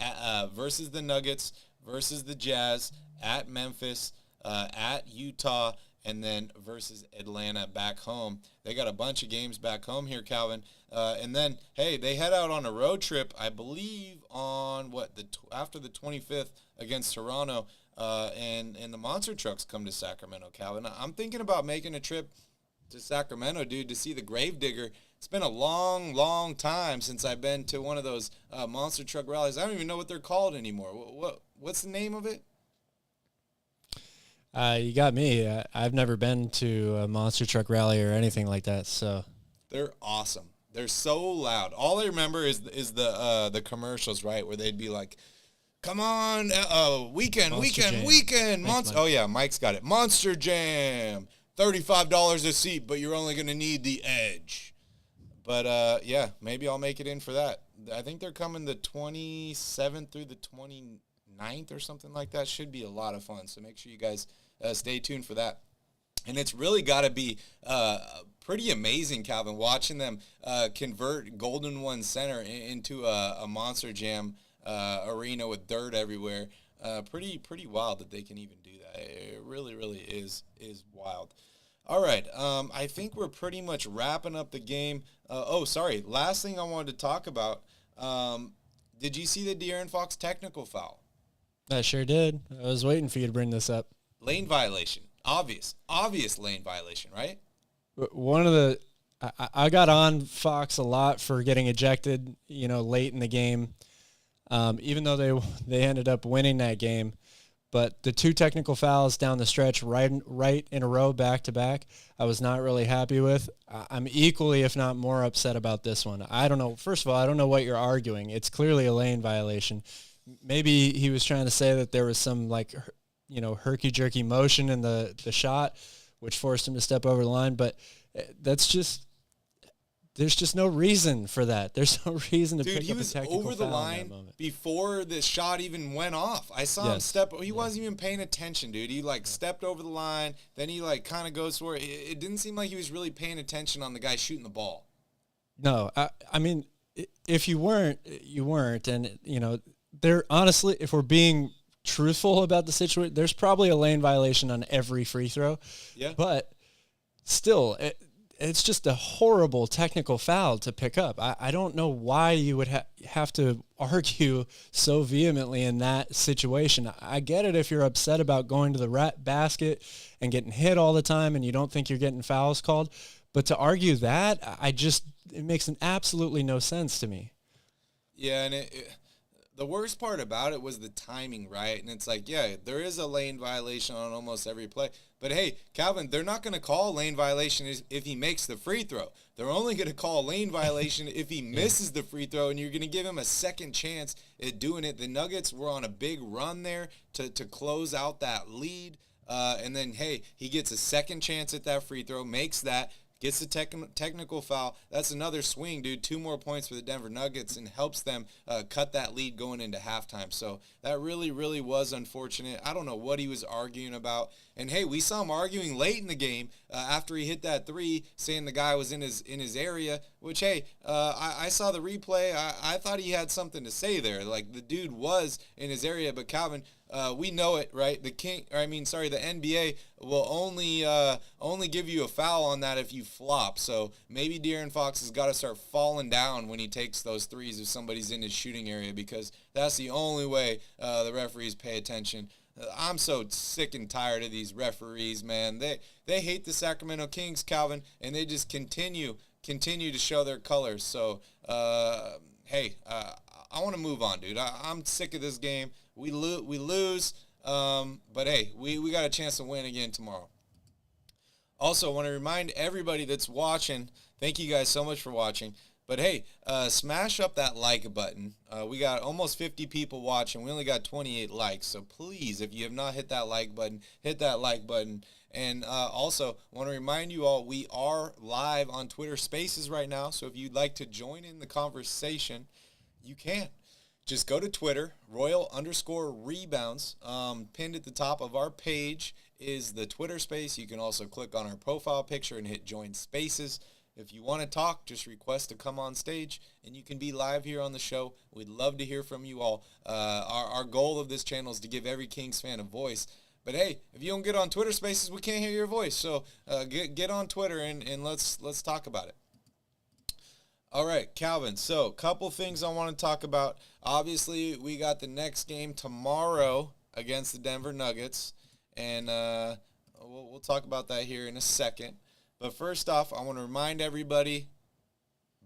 versus the Nuggets, versus the Jazz, at Memphis, at Utah, and then versus Atlanta back home. They got a bunch of games back home here, Calvin. And then, hey, they head out on a road trip, I believe, on after the 25th against Toronto, and the monster trucks come to Sacramento, Calvin. I'm thinking about making a trip to Sacramento, dude, to see the Gravedigger. It's been a long, long time since I've been to one of those monster truck rallies. I don't even know what they're called anymore. What's the name of it? You got me. I've never been to a monster truck rally or anything like that. So they're awesome. They're so loud. All I remember is the commercials, right, where they'd be like, Come on, weekend. Thanks, Mike. Oh, yeah, Mike's got it. Monster Jam. $35 a seat, but you're only going to need the edge. But, yeah, maybe I'll make it in for that. I think they're coming the 27th through the 29th or something like that. Should be a lot of fun, so make sure you guys stay tuned for that. And it's really got to be pretty amazing, Calvin, watching them convert Golden One Center into a Monster Jam arena with dirt everywhere. Pretty wild that they can even do that. It really is wild. All right, I think we're pretty much wrapping up the game. Last thing I wanted to talk about. Did you see the De'Aaron Fox technical foul? I sure did. I was waiting for you to bring this up. Lane violation. Obvious lane violation, right? One of the I got on Fox a lot for getting ejected, late in the game, even though they ended up winning that game. But the 2 technical fouls down the stretch, right in a row, back to back, I was not really happy with. I'm equally, if not more, upset about this one. I don't know. First of all, I don't know what you're arguing. It's clearly a lane violation. Maybe he was trying to say that there was some herky-jerky motion in the shot, which forced him to step over the line. But there's just no reason for that. There's no reason to pick up a technical foul. Dude, he was over the line before the shot even went off. I saw him step. He wasn't even paying attention, dude. He stepped over the line. Then he kind of goes for it. It didn't seem like he was really paying attention on the guy shooting the ball. No, I mean, if you weren't, you weren't. And, there honestly, if we're being truthful about the situation, there's probably a lane violation on every free throw. Yeah. But still, it's just a horrible technical foul to pick up. I don't know why you would have to argue so vehemently in that situation. I get it if you're upset about going to the basket and getting hit all the time and you don't think you're getting fouls called. But to argue that, it makes absolutely no sense to me. Yeah, and the worst part about it was the timing, right? And it's like, yeah, there is a lane violation on almost every play. But, hey, Calvin, they're not going to call a lane violation if he makes the free throw. They're only going to call a lane violation if he misses the free throw, and you're going to give him a second chance at doing it. The Nuggets were on a big run there to close out that lead. And then, hey, he gets a second chance at that free throw, makes that, gets the technical foul. That's another swing, dude. 2 more points for the Denver Nuggets and helps them cut that lead going into halftime. So that really was unfortunate. I don't know what he was arguing about. And, hey, we saw him arguing late in the game after he hit that 3, saying the guy was in his area, which, hey, I saw the replay. I thought he had something to say there. Like, the dude was in his area. But, Calvin, we know it, right? The NBA will only give you a foul on that if you flop. So maybe De'Aaron Fox has got to start falling down when he takes those threes if somebody's in his shooting area, because that's the only way the referees pay attention. I'm so sick and tired of these referees, man. They hate the Sacramento Kings, Calvin, and they just continue to show their colors. So, hey, I want to move on, dude. I'm sick of this game. We lose, but hey, we got a chance to win again tomorrow. Also, I want to remind everybody that's watching, thank you guys so much for watching. But hey, smash up that like button. We got almost 50 people watching. We only got 28 likes. So please, if you have not hit that like button, hit that like button. And also, want to remind you all, we are live on Twitter Spaces right now. So if you'd like to join in the conversation, you can. Just go to Twitter, Royal_Rebounds. Pinned at the top of our page is the Twitter space. You can also click on our profile picture and hit Join Spaces. If you want to talk, just request to come on stage, and you can be live here on the show. We'd love to hear from you all. Our goal of this channel is to give every Kings fan a voice. But hey, if you don't get on Twitter Spaces, we can't hear your voice. So get on Twitter and let's talk about it. All right, Calvin. So, couple things I want to talk about. Obviously, we got the next game tomorrow against the Denver Nuggets, and we'll talk about that here in a second. But first off, I want to remind everybody,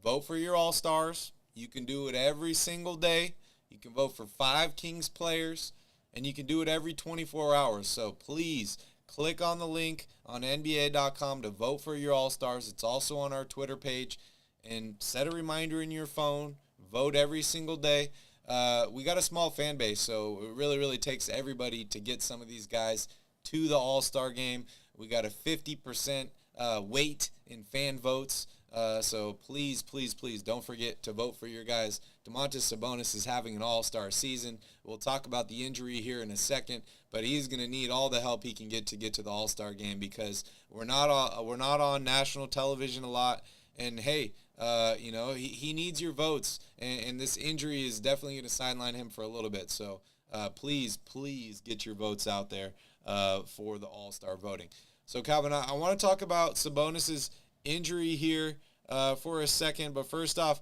vote for your All-Stars. You can do it every single day. You can vote for 5 Kings players, and you can do it every 24 hours. So please click on the link on NBA.com to vote for your All-Stars. It's also on our Twitter page. And set a reminder in your phone. Vote every single day. we got a small fan base, so it really, really takes everybody to get some of these guys to the All-Star game. We got a 50% weight in fan votes. So please, please, please don't forget to vote for your guys. Domantas Sabonis is having an all-star season. We'll talk about the injury here in a second, but he's going to need all the help he can get to the all-star game because we're not on national television a lot. And hey, he needs your votes, and this injury is definitely going to sideline him for a little bit. So please, please get your votes out there for the all-star voting. So Calvin, I want to talk about Sabonis's injury here for a second, but first off,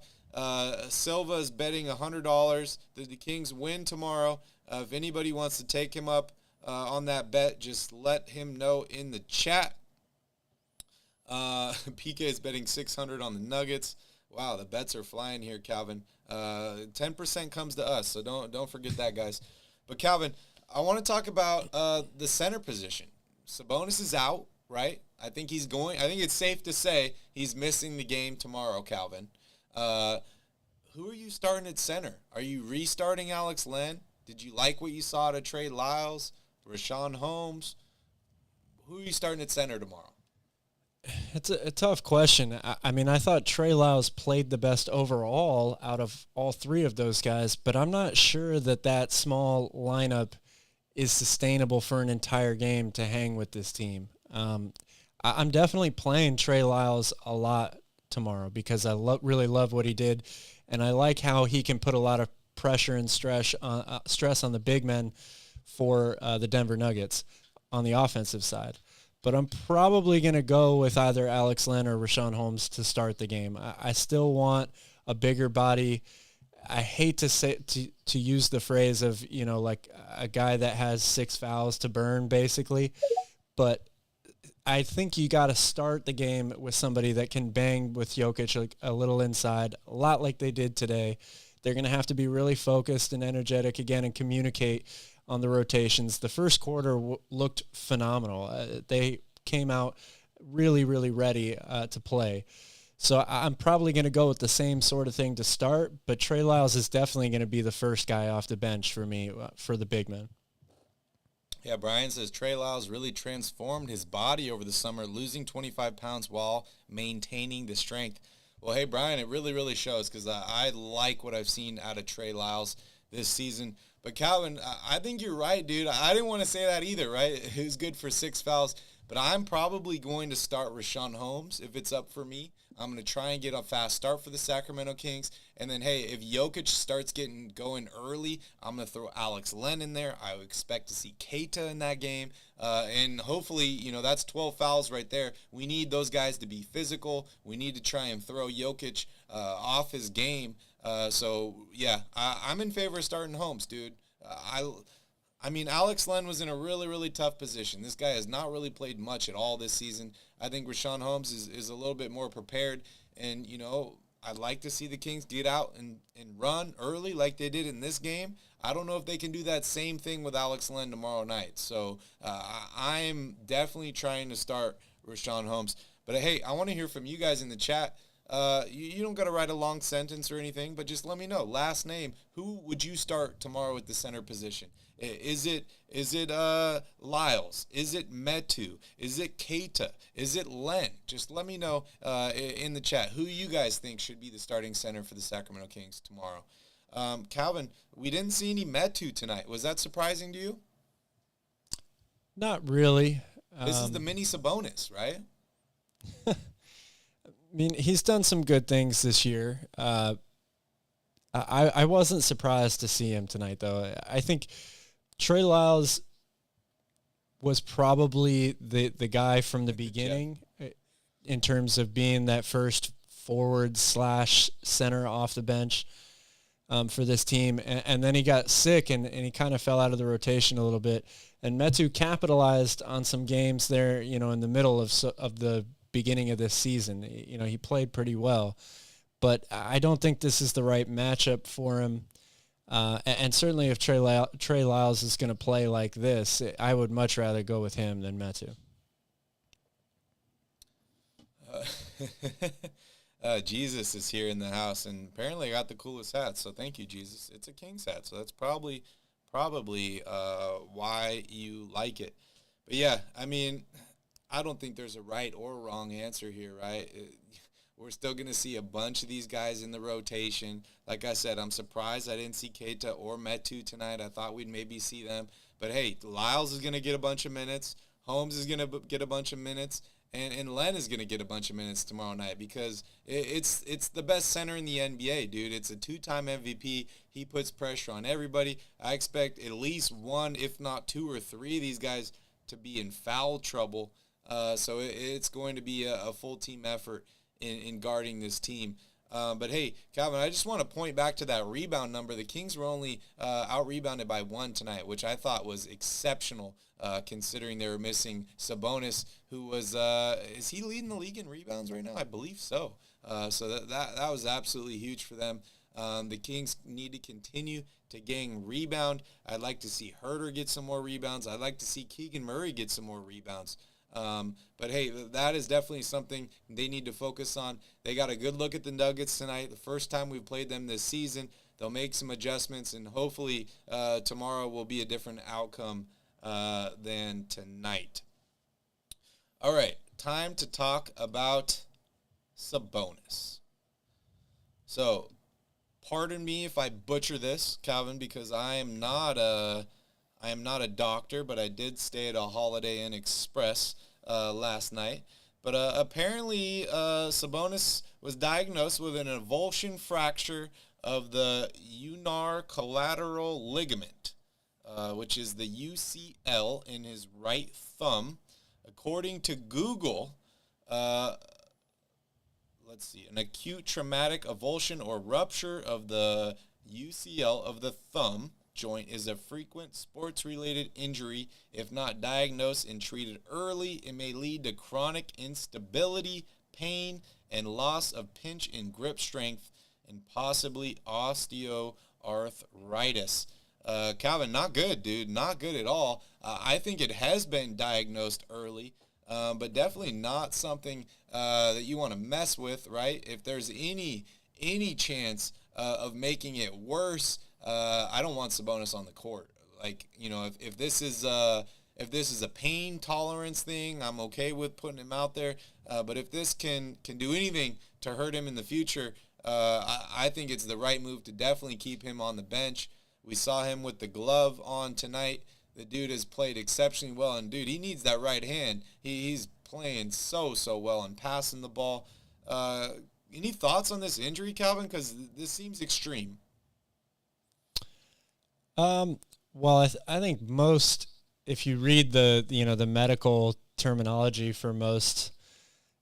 Silva is betting $100 that the Kings win tomorrow. If anybody wants to take him up on that bet, just let him know in the chat. PK is betting $600 on the Nuggets. Wow, the bets are flying here, Calvin. 10% comes to us, so don't forget that, guys. But Calvin, I want to talk about the center position. Sabonis is out, right? I think it's safe to say he's missing the game tomorrow, Calvin. Who are you starting at center? Are you restarting Alex Len? Did you like what you saw to Trey Lyles, Rashawn Holmes? Who are you starting at center tomorrow? It's a tough question. I mean, I thought Trey Lyles played the best overall out of all three of those guys, but I'm not sure that small lineup is sustainable for an entire game to hang with this team. I'm definitely playing Trey Lyles a lot tomorrow because I really love what he did, and I like how he can put a lot of pressure and stress on the big men for the Denver Nuggets on the offensive side. But I'm probably going to go with either Alex Len or Rashawn Holmes to start the game. I still want a bigger body. I hate to use the phrase of, like a guy that has 6 fouls to burn, basically. But I think you got to start the game with somebody that can bang with Jokic like a little inside, a lot like they did today. They're going to have to be really focused and energetic again and communicate on the rotations. The first quarter looked phenomenal. They came out really, really ready to play. So I'm probably going to go with the same sort of thing to start, but Trey Lyles is definitely going to be the first guy off the bench for me for the big men. Yeah, Brian says Trey Lyles really transformed his body over the summer, losing 25 pounds while maintaining the strength. Well, hey, Brian, it really, really shows because I like what I've seen out of Trey Lyles this season. But, Calvin, I think you're right, dude. I didn't want to say that either, right? Who's good for 6 fouls. But I'm probably going to start Rashawn Holmes if it's up for me. I'm going to try and get a fast start for the Sacramento Kings. And then, hey, if Jokic starts getting going early, I'm going to throw Alex Len in there. I would expect to see Keita in that game. And hopefully, that's 12 fouls right there. We need those guys to be physical. We need to try and throw Jokic off his game. Yeah, I'm in favor of starting Holmes, dude. I mean, Alex Len was in a really, really tough position. This guy has not really played much at all this season. I think Rashawn Holmes is a little bit more prepared. And, I'd like to see the Kings get out and run early like they did in this game. I don't know if they can do that same thing with Alex Len tomorrow night. So I'm definitely trying to start Rashawn Holmes. But, hey, I want to hear from you guys in the chat. You don't got to write a long sentence or anything, but just let me know. Last name, who would you start tomorrow at the center position? Is it Lyles? Is it Metu? Is it Keita? Is it Len? Just let me know in the chat who you guys think should be the starting center for the Sacramento Kings tomorrow. Calvin, we didn't see any Metu tonight. Was that surprising to you? Not really. This is the mini Sabonis, right? I mean, he's done some good things this year. I wasn't surprised to see him tonight, though. I think Trey Lyles was probably the guy from the beginning in terms of being that first forward/center off the bench for this team. And then he got sick and he kind of fell out of the rotation a little bit. And Metu capitalized on some games there, in the middle of the beginning of this season. He played pretty well. But I don't think this is the right matchup for him. And certainly if Trey Lyles is going to play like this, I would much rather go with him than Metu. Jesus is here in the house, and apparently I got the coolest hat, so thank you, Jesus. It's a Kings hat, so that's probably why you like it. But yeah, I mean, I don't think there's a right or wrong answer here, right? We're still going to see a bunch of these guys in the rotation. Like I said, I'm surprised I didn't see Keita or Metu tonight. I thought we'd maybe see them. But hey, Lyles is going to get a bunch of minutes. Holmes is going to get a bunch of minutes. And Len is going to get a bunch of minutes tomorrow night because it's the best center in the NBA, dude. It's a 2-time MVP. He puts pressure on everybody. I expect at least one, if not 2 or 3 of these guys to be in foul trouble. So it's going to be a full team effort in guarding this team. But hey, Calvin, I just want to point back to that rebound number. The Kings were only out-rebounded by 1 tonight, which I thought was exceptional considering they were missing Sabonis, who was, is he leading the league in rebounds right now? I believe so. So that was absolutely huge for them. The Kings need to continue to gain rebound. I'd like to see Herter get some more rebounds. I'd like to see Keegan Murray get some more rebounds. But hey, that is definitely something they need to focus on. They got a good look at the Nuggets tonight. The first time we've played them this season. They'll make some adjustments, and hopefully tomorrow will be a different outcome than tonight. All right, time to talk about Sabonis. So, pardon me if I butcher this, Calvin, because I am not a doctor, but I did stay at a Holiday Inn Express last night. But apparently Sabonis was diagnosed with an avulsion fracture of the ulnar collateral ligament, which is the UCL in his right thumb. According to Google, let's see, an acute traumatic avulsion or rupture of the UCL of the thumb joint is a frequent sports-related injury. If not diagnosed and treated early, it may lead to chronic instability, pain, and loss of pinch and grip strength, and possibly osteoarthritis. Calvin, not good, dude. Not good at all. I think it has been diagnosed early, but definitely not something that you want to mess with, right? If there's any chance of making it worse, I don't want Sabonis on the court. Like, you know, if this is a pain tolerance thing, I'm okay with putting him out there. But if this can do anything to hurt him in the future, I think it's the right move to definitely keep him on the bench. We saw him with the glove on tonight. The dude has played exceptionally well, and dude, he needs that right hand. He's playing so well and passing the ball. Any thoughts on this injury, Calvin? Because this seems extreme. Well, I think most, if you read the medical terminology for most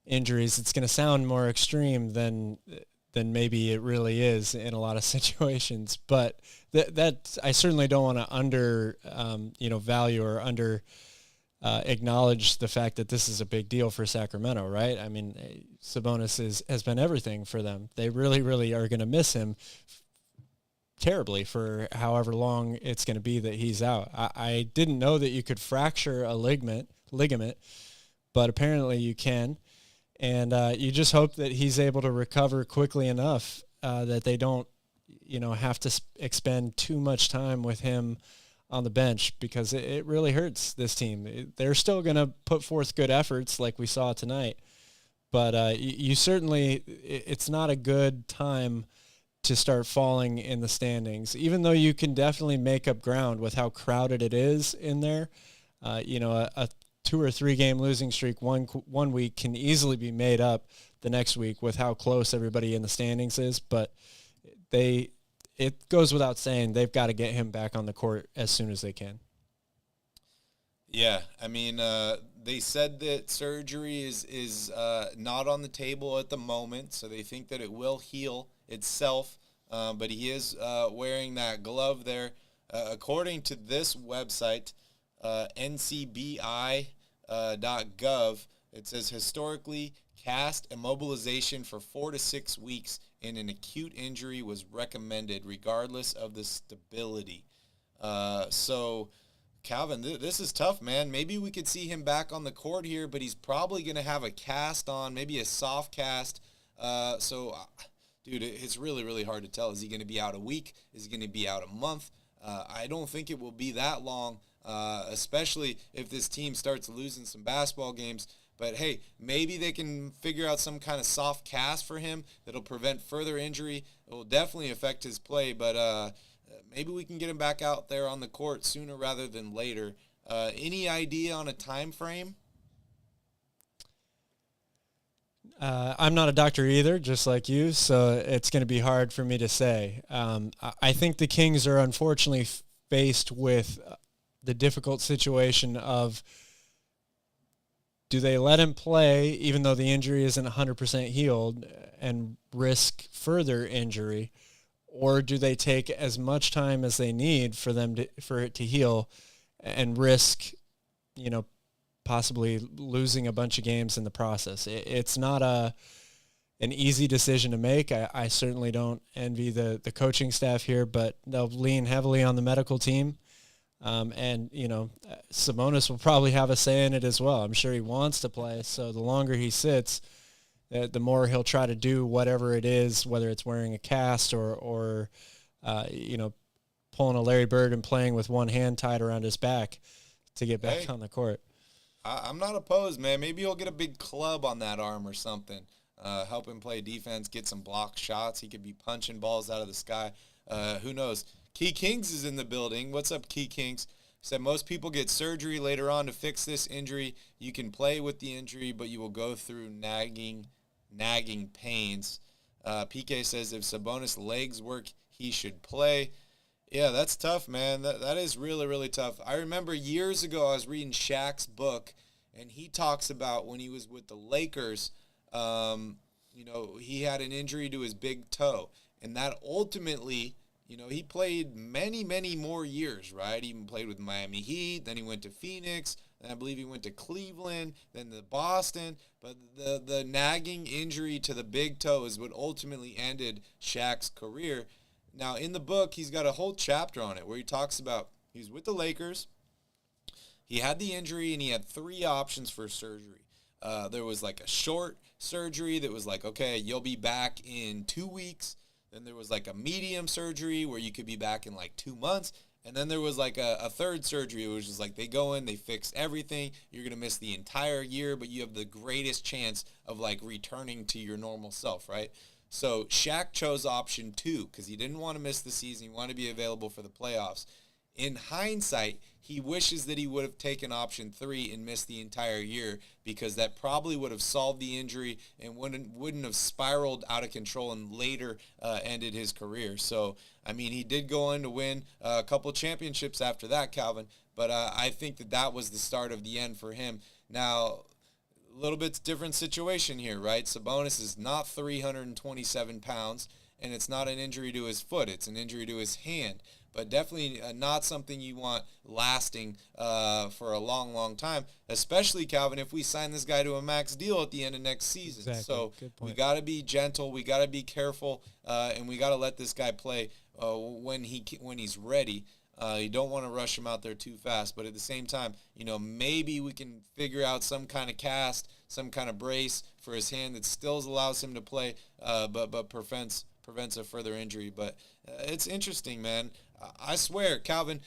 injuries, it's going to sound more extreme than maybe it really is in a lot of situations. But that I certainly don't want to value or acknowledge the fact that this is a big deal for Sacramento, right? I mean, Sabonis has been everything for them. They really, really are going to miss him terribly for however long it's going to be that he's out. I didn't know that you could fracture a ligament, but apparently you can. And you just hope that he's able to recover quickly enough that they don't, have to expend too much time with him on the bench, because it really hurts this team. They're still going to put forth good efforts like we saw tonight, but you certainly, it's not a good time to start falling in the standings, even though you can definitely make up ground with how crowded it is in there. A 2 or 3 game losing streak one week can easily be made up the next week with how close everybody in the standings is. But it goes without saying, they've got to get him back on the court as soon as they can. Yeah, I mean, they said that surgery is not on the table at the moment, so they think that it will heal itself, but he is wearing that glove there. According to this website, ncbi.gov, it says historically cast immobilization for 4 to 6 weeks in an acute injury was recommended regardless of the stability. So Calvin, this is tough, man. Maybe we could see him back on the court here, but he's probably going to have a cast on, maybe a soft cast. Dude, it's really, really hard to tell. Is he going to be out a week? Is he going to be out a month? I don't think it will be that long, especially if this team starts losing some basketball games. But, hey, maybe they can figure out some kind of soft cast for him that'll prevent further injury. It will definitely affect his play, but maybe we can get him back out there on the court sooner rather than later. Any idea on a time frame? I'm not a doctor either, just like you, so it's going to be hard for me to say. I think the Kings are unfortunately faced with the difficult situation of, do they let him play even though the injury isn't 100% healed and risk further injury, or do they take as much time as they need for it to heal and risk, possibly losing a bunch of games in the process? It's not an easy decision to make. I certainly don't envy the coaching staff here, but they'll lean heavily on the medical team. Sabonis will probably have a say in it as well. I'm sure he wants to play, so the longer he sits, the more he'll try to do whatever it is, whether it's wearing a cast or pulling a Larry Bird and playing with one hand tied around his back to get back on the court. I'm not opposed, man. Maybe he'll get a big club on that arm or something. Help him play defense, get some block shots. He could be punching balls out of the sky. Who knows? Key Kings is in the building. What's up, Key Kings? Said most people get surgery later on to fix this injury. You can play with the injury, but you will go through nagging pains. PK says if Sabonis' legs work, he should play. Yeah, that's tough, man. That is really, really tough. I remember years ago I was reading Shaq's book, and he talks about when he was with the Lakers, he had an injury to his big toe. And that ultimately, he played many, many more years, right? He even played with Miami Heat. Then he went to Phoenix. Then I believe he went to Cleveland, then to Boston. But the nagging injury to the big toe is what ultimately ended Shaq's career. Now, in the book, he's got a whole chapter on it where he talks about he's with the Lakers. He had the injury, and he had 3 options for surgery. There was like a short surgery that was like, okay, you'll be back in 2 weeks. Then there was like a medium surgery where you could be back in like 2 months. And then there was like a third surgery, which was like they go in, they fix everything. You're going to miss the entire year, but you have the greatest chance of like returning to your normal self, right? So Shaq chose option 2 because he didn't want to miss the season. He wanted to be available for the playoffs. In hindsight, he wishes that he would have taken option 3 and missed the entire year because that probably would have solved the injury and wouldn't have spiraled out of control and later ended his career. So, I mean, he did go on to win a couple championships after that, Calvin, but I think that was the start of the end for him. Now, a little bit different situation here, right? Sabonis is not 327 pounds, and it's not an injury to his foot. It's an injury to his hand. But definitely not something you want lasting for a long, long time, especially, Calvin, if we sign this guy to a max deal at the end of next season. Exactly. So we got to be gentle. We got to be careful, and we got to let this guy play when he's ready. You don't want to rush him out there too fast. But at the same time, maybe we can figure out some kind of cast, some kind of brace for his hand that still allows him to play, but prevents a further injury. But it's interesting, man. I swear, Calvin,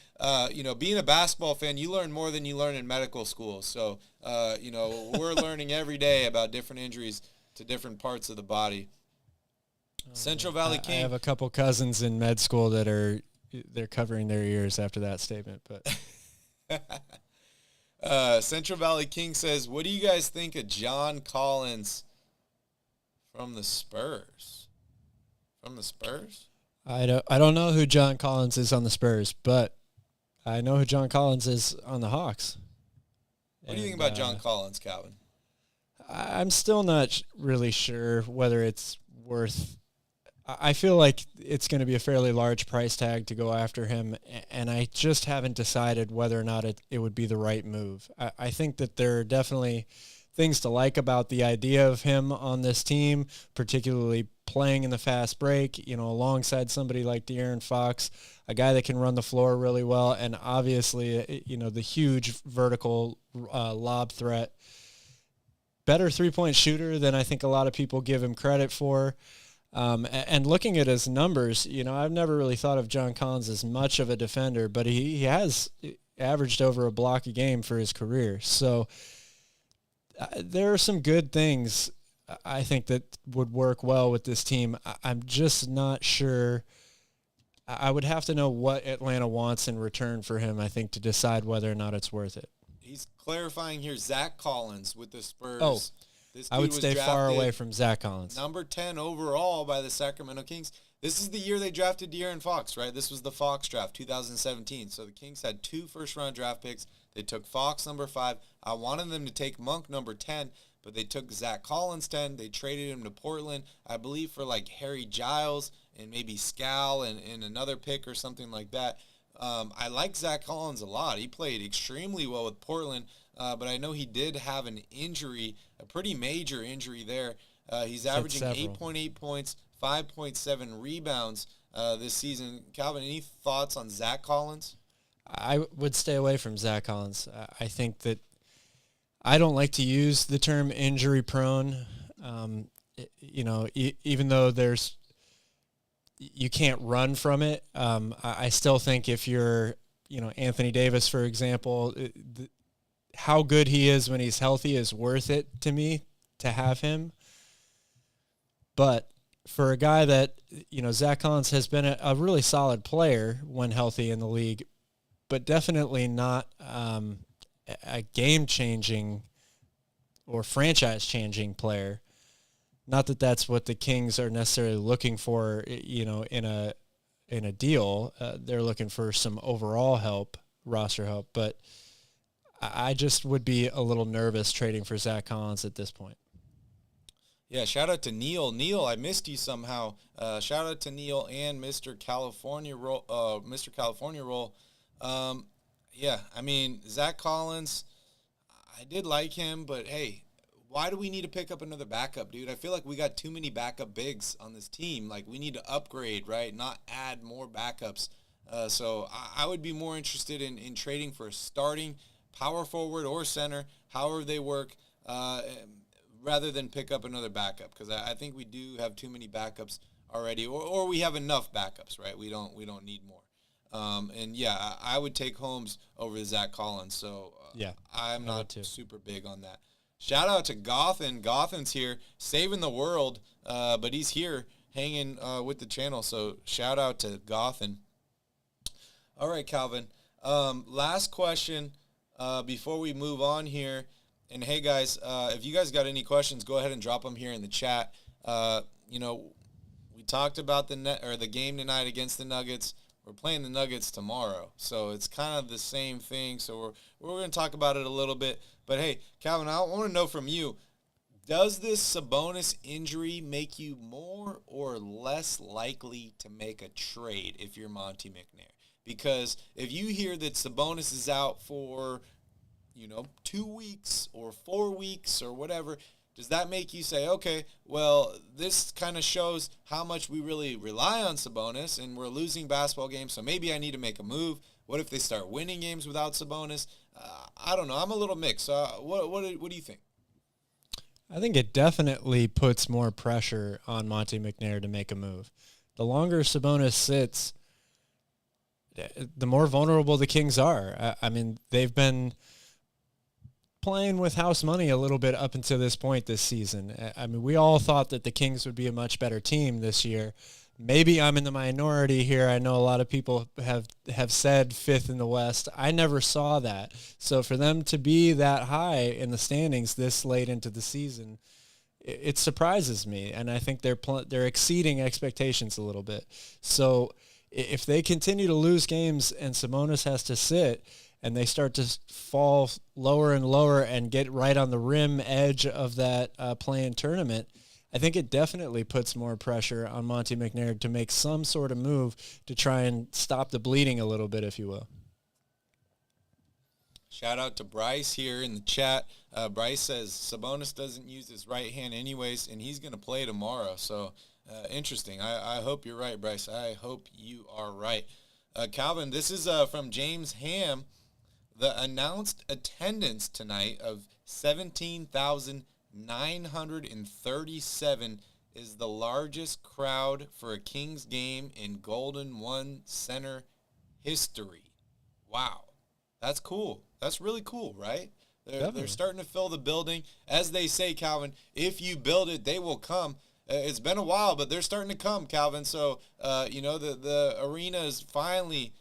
being a basketball fan, you learn more than you learn in medical school. So, we're learning every day about different injuries to different parts of the body. Central Valley King. I have a couple cousins in med school that they're covering their ears after that statement. But Central Valley King says, what do you guys think of John Collins from the Spurs? From the Spurs? I don't know who John Collins is on the Spurs, but I know who John Collins is on the Hawks. What do you think about John Collins, Calvin? I'm still not really sure whether it's worth. I feel like it's going to be a fairly large price tag to go after him, and I just haven't decided whether or not it would be the right move. I think that there are definitely things to like about the idea of him on this team, particularly playing in the fast break, alongside somebody like De'Aaron Fox, a guy that can run the floor really well, and obviously, the huge vertical lob threat. better three-point shooter than I think a lot of people give him credit for. And looking at his numbers, I've never really thought of John Collins as much of a defender, but he has averaged over a block a game for his career. So there are some good things I think that would work well with this team. I'm just not sure. I would have to know what Atlanta wants in return for him, I think, to decide whether or not it's worth it. He's clarifying here, Zach Collins with the Spurs. Oh, this I would stay far away from Zach Collins. Number 10 overall by the Sacramento Kings. This is the year they drafted De'Aaron Fox, right? This was the Fox draft, 2017. So the Kings had 2 first-round draft picks. They took Fox, number 5. I wanted them to take Monk, number 10, but they took Zach Collins, 10. They traded him to Portland, I believe, for like Harry Giles and maybe Scal and another pick or something like that. I like Zach Collins a lot. He played extremely well with Portland, but I know he did have an injury, a pretty major injury there. He's averaging 8.8 points, 5.7 rebounds this season. Calvin, any thoughts on Zach Collins? I would stay away from Zach Collins. I think that I don't like to use the term injury prone. Even though you can't run from it. I still think if you're, Anthony Davis, for example, how good he is when he's healthy is worth it to me to have him. But for a guy that, Zach Collins has been a really solid player when healthy in the league, but definitely not a game-changing or franchise-changing player. Not that that's what the Kings are necessarily looking for, in a deal. They're looking for some overall help, roster help. But I just would be a little nervous trading for Zach Collins at this point. Yeah, shout out to Neil. Neil, I missed you somehow. Shout out to Neil and Mr. California Roll. Yeah, I mean, Zach Collins, I did like him, but hey, why do we need to pick up another backup, dude? I feel like we got too many backup bigs on this team. Like, we need to upgrade, right? Not add more backups. So I would be more interested in trading for a starting power forward or center, however they work, rather than pick up another backup, because I think we do have too many backups already, or we have enough backups, right? We don't need more. And yeah, I would take Holmes over Zach Collins. So yeah, I'm not super big on that. Shout out to Gothen. Gothen's here, saving the world, but he's here hanging with the channel. So shout out to Gothen. All right, Calvin. Last question before we move on here. And hey, guys, if you guys got any questions, go ahead and drop them here in the chat. We talked about the game tonight against the Nuggets. We're playing the Nuggets tomorrow, so it's kind of the same thing. So we're going to talk about it a little bit. But, hey, Calvin, I want to know from you, does this Sabonis injury make you more or less likely to make a trade if you're Monty McNair? Because if you hear that Sabonis is out for, 2 weeks or 4 weeks or whatever, does that make you say, okay, well, this kind of shows how much we really rely on Sabonis and we're losing basketball games, so maybe I need to make a move? What if they start winning games without Sabonis? I don't know. I'm a little mixed. What do you think? I think it definitely puts more pressure on Monty McNair to make a move. The longer Sabonis sits, the more vulnerable the Kings are. I mean, they've been playing with house money a little bit up until this point this season. I mean, we all thought that the Kings would be a much better team this year. Maybe I'm in the minority here. I know a lot of people have said fifth in the West. I never saw that. So for them to be that high in the standings this late into the season, it surprises me. And I think they're exceeding expectations a little bit. So if they continue to lose games and Sabonis has to sit, and they start to fall lower and lower and get right on the rim edge of that play-in tournament, I think it definitely puts more pressure on Monty McNair to make some sort of move to try and stop the bleeding a little bit, if you will. Shout out to Bryce here in the chat. Bryce says Sabonis doesn't use his right hand anyways, and he's going to play tomorrow. So interesting. I hope you're right, Bryce. I hope you are right. Calvin, this is from James Ham. The announced attendance tonight of 17,000 937 is the largest crowd for a Kings game in Golden One Center history. Wow. That's cool. That's really cool, right? They're starting to fill the building. As they say, Calvin, if you build it, they will come. It's been a while, but they're starting to come, Calvin. So, the arena is finally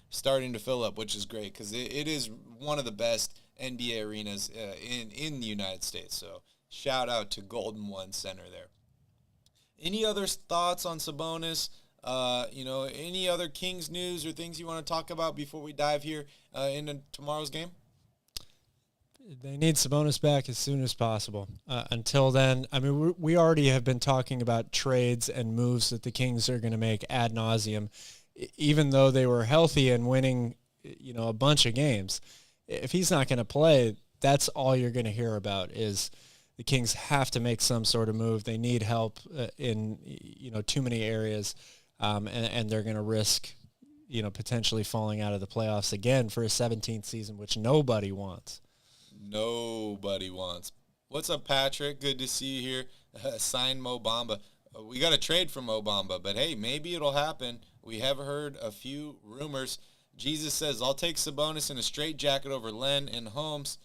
starting to fill up, which is great because it is one of the best NBA arenas in the United States. So, shout out to Golden One Center there. Any other thoughts on Sabonis? Any other Kings news or things you want to talk about before we dive here into tomorrow's game? They need Sabonis back as soon as possible. Until then, I mean, we already have been talking about trades and moves that the Kings are going to make ad nauseum, even though they were healthy and winning, a bunch of games. If he's not going to play, that's all you're going to hear about is the Kings have to make some sort of move. They need help in, too many areas, and they're going to risk, potentially falling out of the playoffs again for a 17th season, which nobody wants. Nobody wants. What's up, Patrick? Good to see you here. Sign Mo Bamba. We got a trade for Mo Bamba, but hey, maybe it'll happen. We have heard a few rumors. Jesus says, I'll take Sabonis in a straight jacket over Len and Holmes.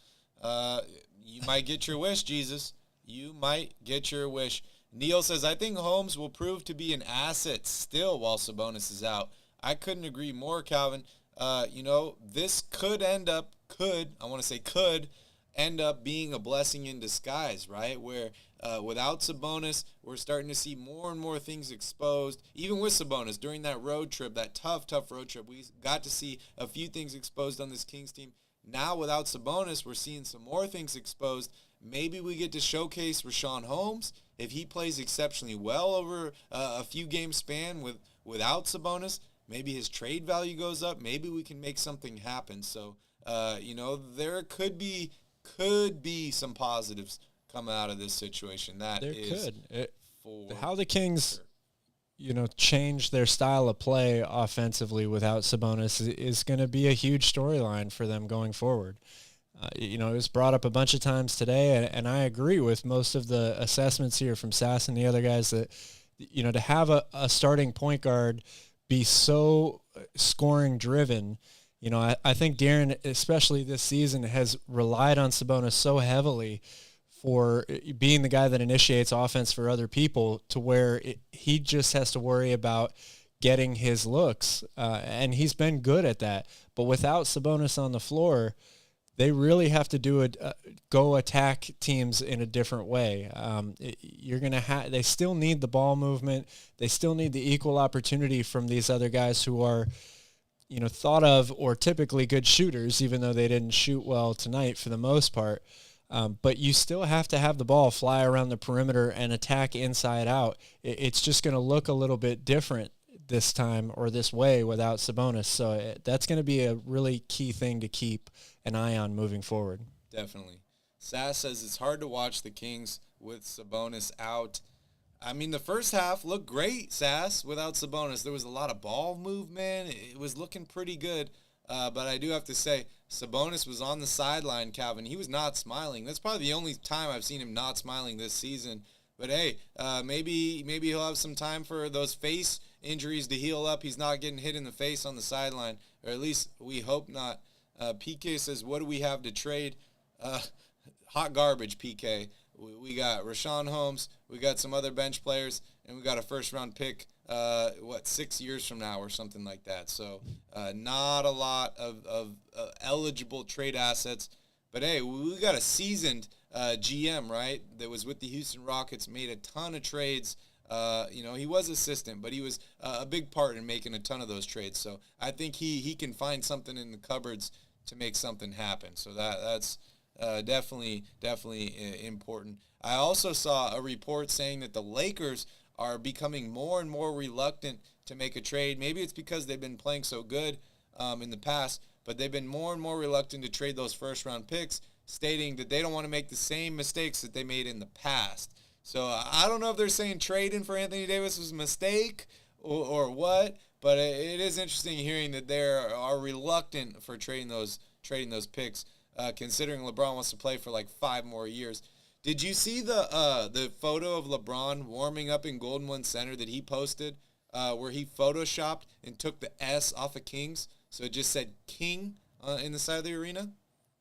You might get your wish, Jesus. You might get your wish. Neil says, I think Holmes will prove to be an asset still while Sabonis is out. I couldn't agree more, Calvin. This could end up being a blessing in disguise, right? Where without Sabonis, we're starting to see more and more things exposed. Even with Sabonis, during that road trip, that tough road trip, we got to see a few things exposed on this Kings team. Now, without Sabonis, we're seeing some more things exposed. Maybe we get to showcase Rashawn Holmes if he plays exceptionally well over a few game span without Sabonis. Maybe his trade value goes up. Maybe we can make something happen. So, there could be some positives coming out of this situation. How the Kings, change their style of play offensively without Sabonis is going to be a huge storyline for them going forward. It was brought up a bunch of times today, and I agree with most of the assessments here from Sass and the other guys that, to have a starting point guard be so scoring driven. I think Darren, especially this season, has relied on Sabonis so heavily for being the guy that initiates offense for other people to where he just has to worry about getting his looks, and he's been good at that. But without Sabonis on the floor, they really have to go attack teams in a different way. They still need the ball movement. They still need the equal opportunity from these other guys who are, thought of or typically good shooters, even though they didn't shoot well tonight for the most part. But you still have to have the ball fly around the perimeter and attack inside out. It's just going to look a little bit different this time or this way without Sabonis. So that's going to be a really key thing to keep an eye on moving forward. Definitely. Sass says it's hard to watch the Kings with Sabonis out. I mean, the first half looked great, Sass, without Sabonis. There was a lot of ball movement. It was looking pretty good. But I do have to say, Sabonis was on the sideline, Calvin. He was not smiling. That's probably the only time I've seen him not smiling this season. But, hey, maybe he'll have some time for those face injuries to heal up. He's not getting hit in the face on the sideline, or at least we hope not. PK says, what do we have to trade? Hot garbage, PK. We got Rashawn Holmes. We got some other bench players, and we got a first-round pick, 6 years from now or something like that. So not a lot of eligible trade assets. But, hey, we got a seasoned GM, right, that was with the Houston Rockets, made a ton of trades. He was assistant, but he was a big part in making a ton of those trades. So I think he can find something in the cupboards to make something happen. So that's definitely important. I also saw a report saying that the Lakers are becoming more and more reluctant to make a trade. Maybe it's because they've been playing so good in the past, but they've been more and more reluctant to trade those first-round picks, stating that they don't want to make the same mistakes that they made in the past. So I don't know if they're saying trading for Anthony Davis was a mistake or what, but it is interesting hearing that they are reluctant for trading those picks. considering LeBron wants to play for like 5 more years. Did you see the photo of LeBron warming up in Golden One Center that he posted, where he photoshopped and took the S off of Kings, so it just said King in the side of the arena?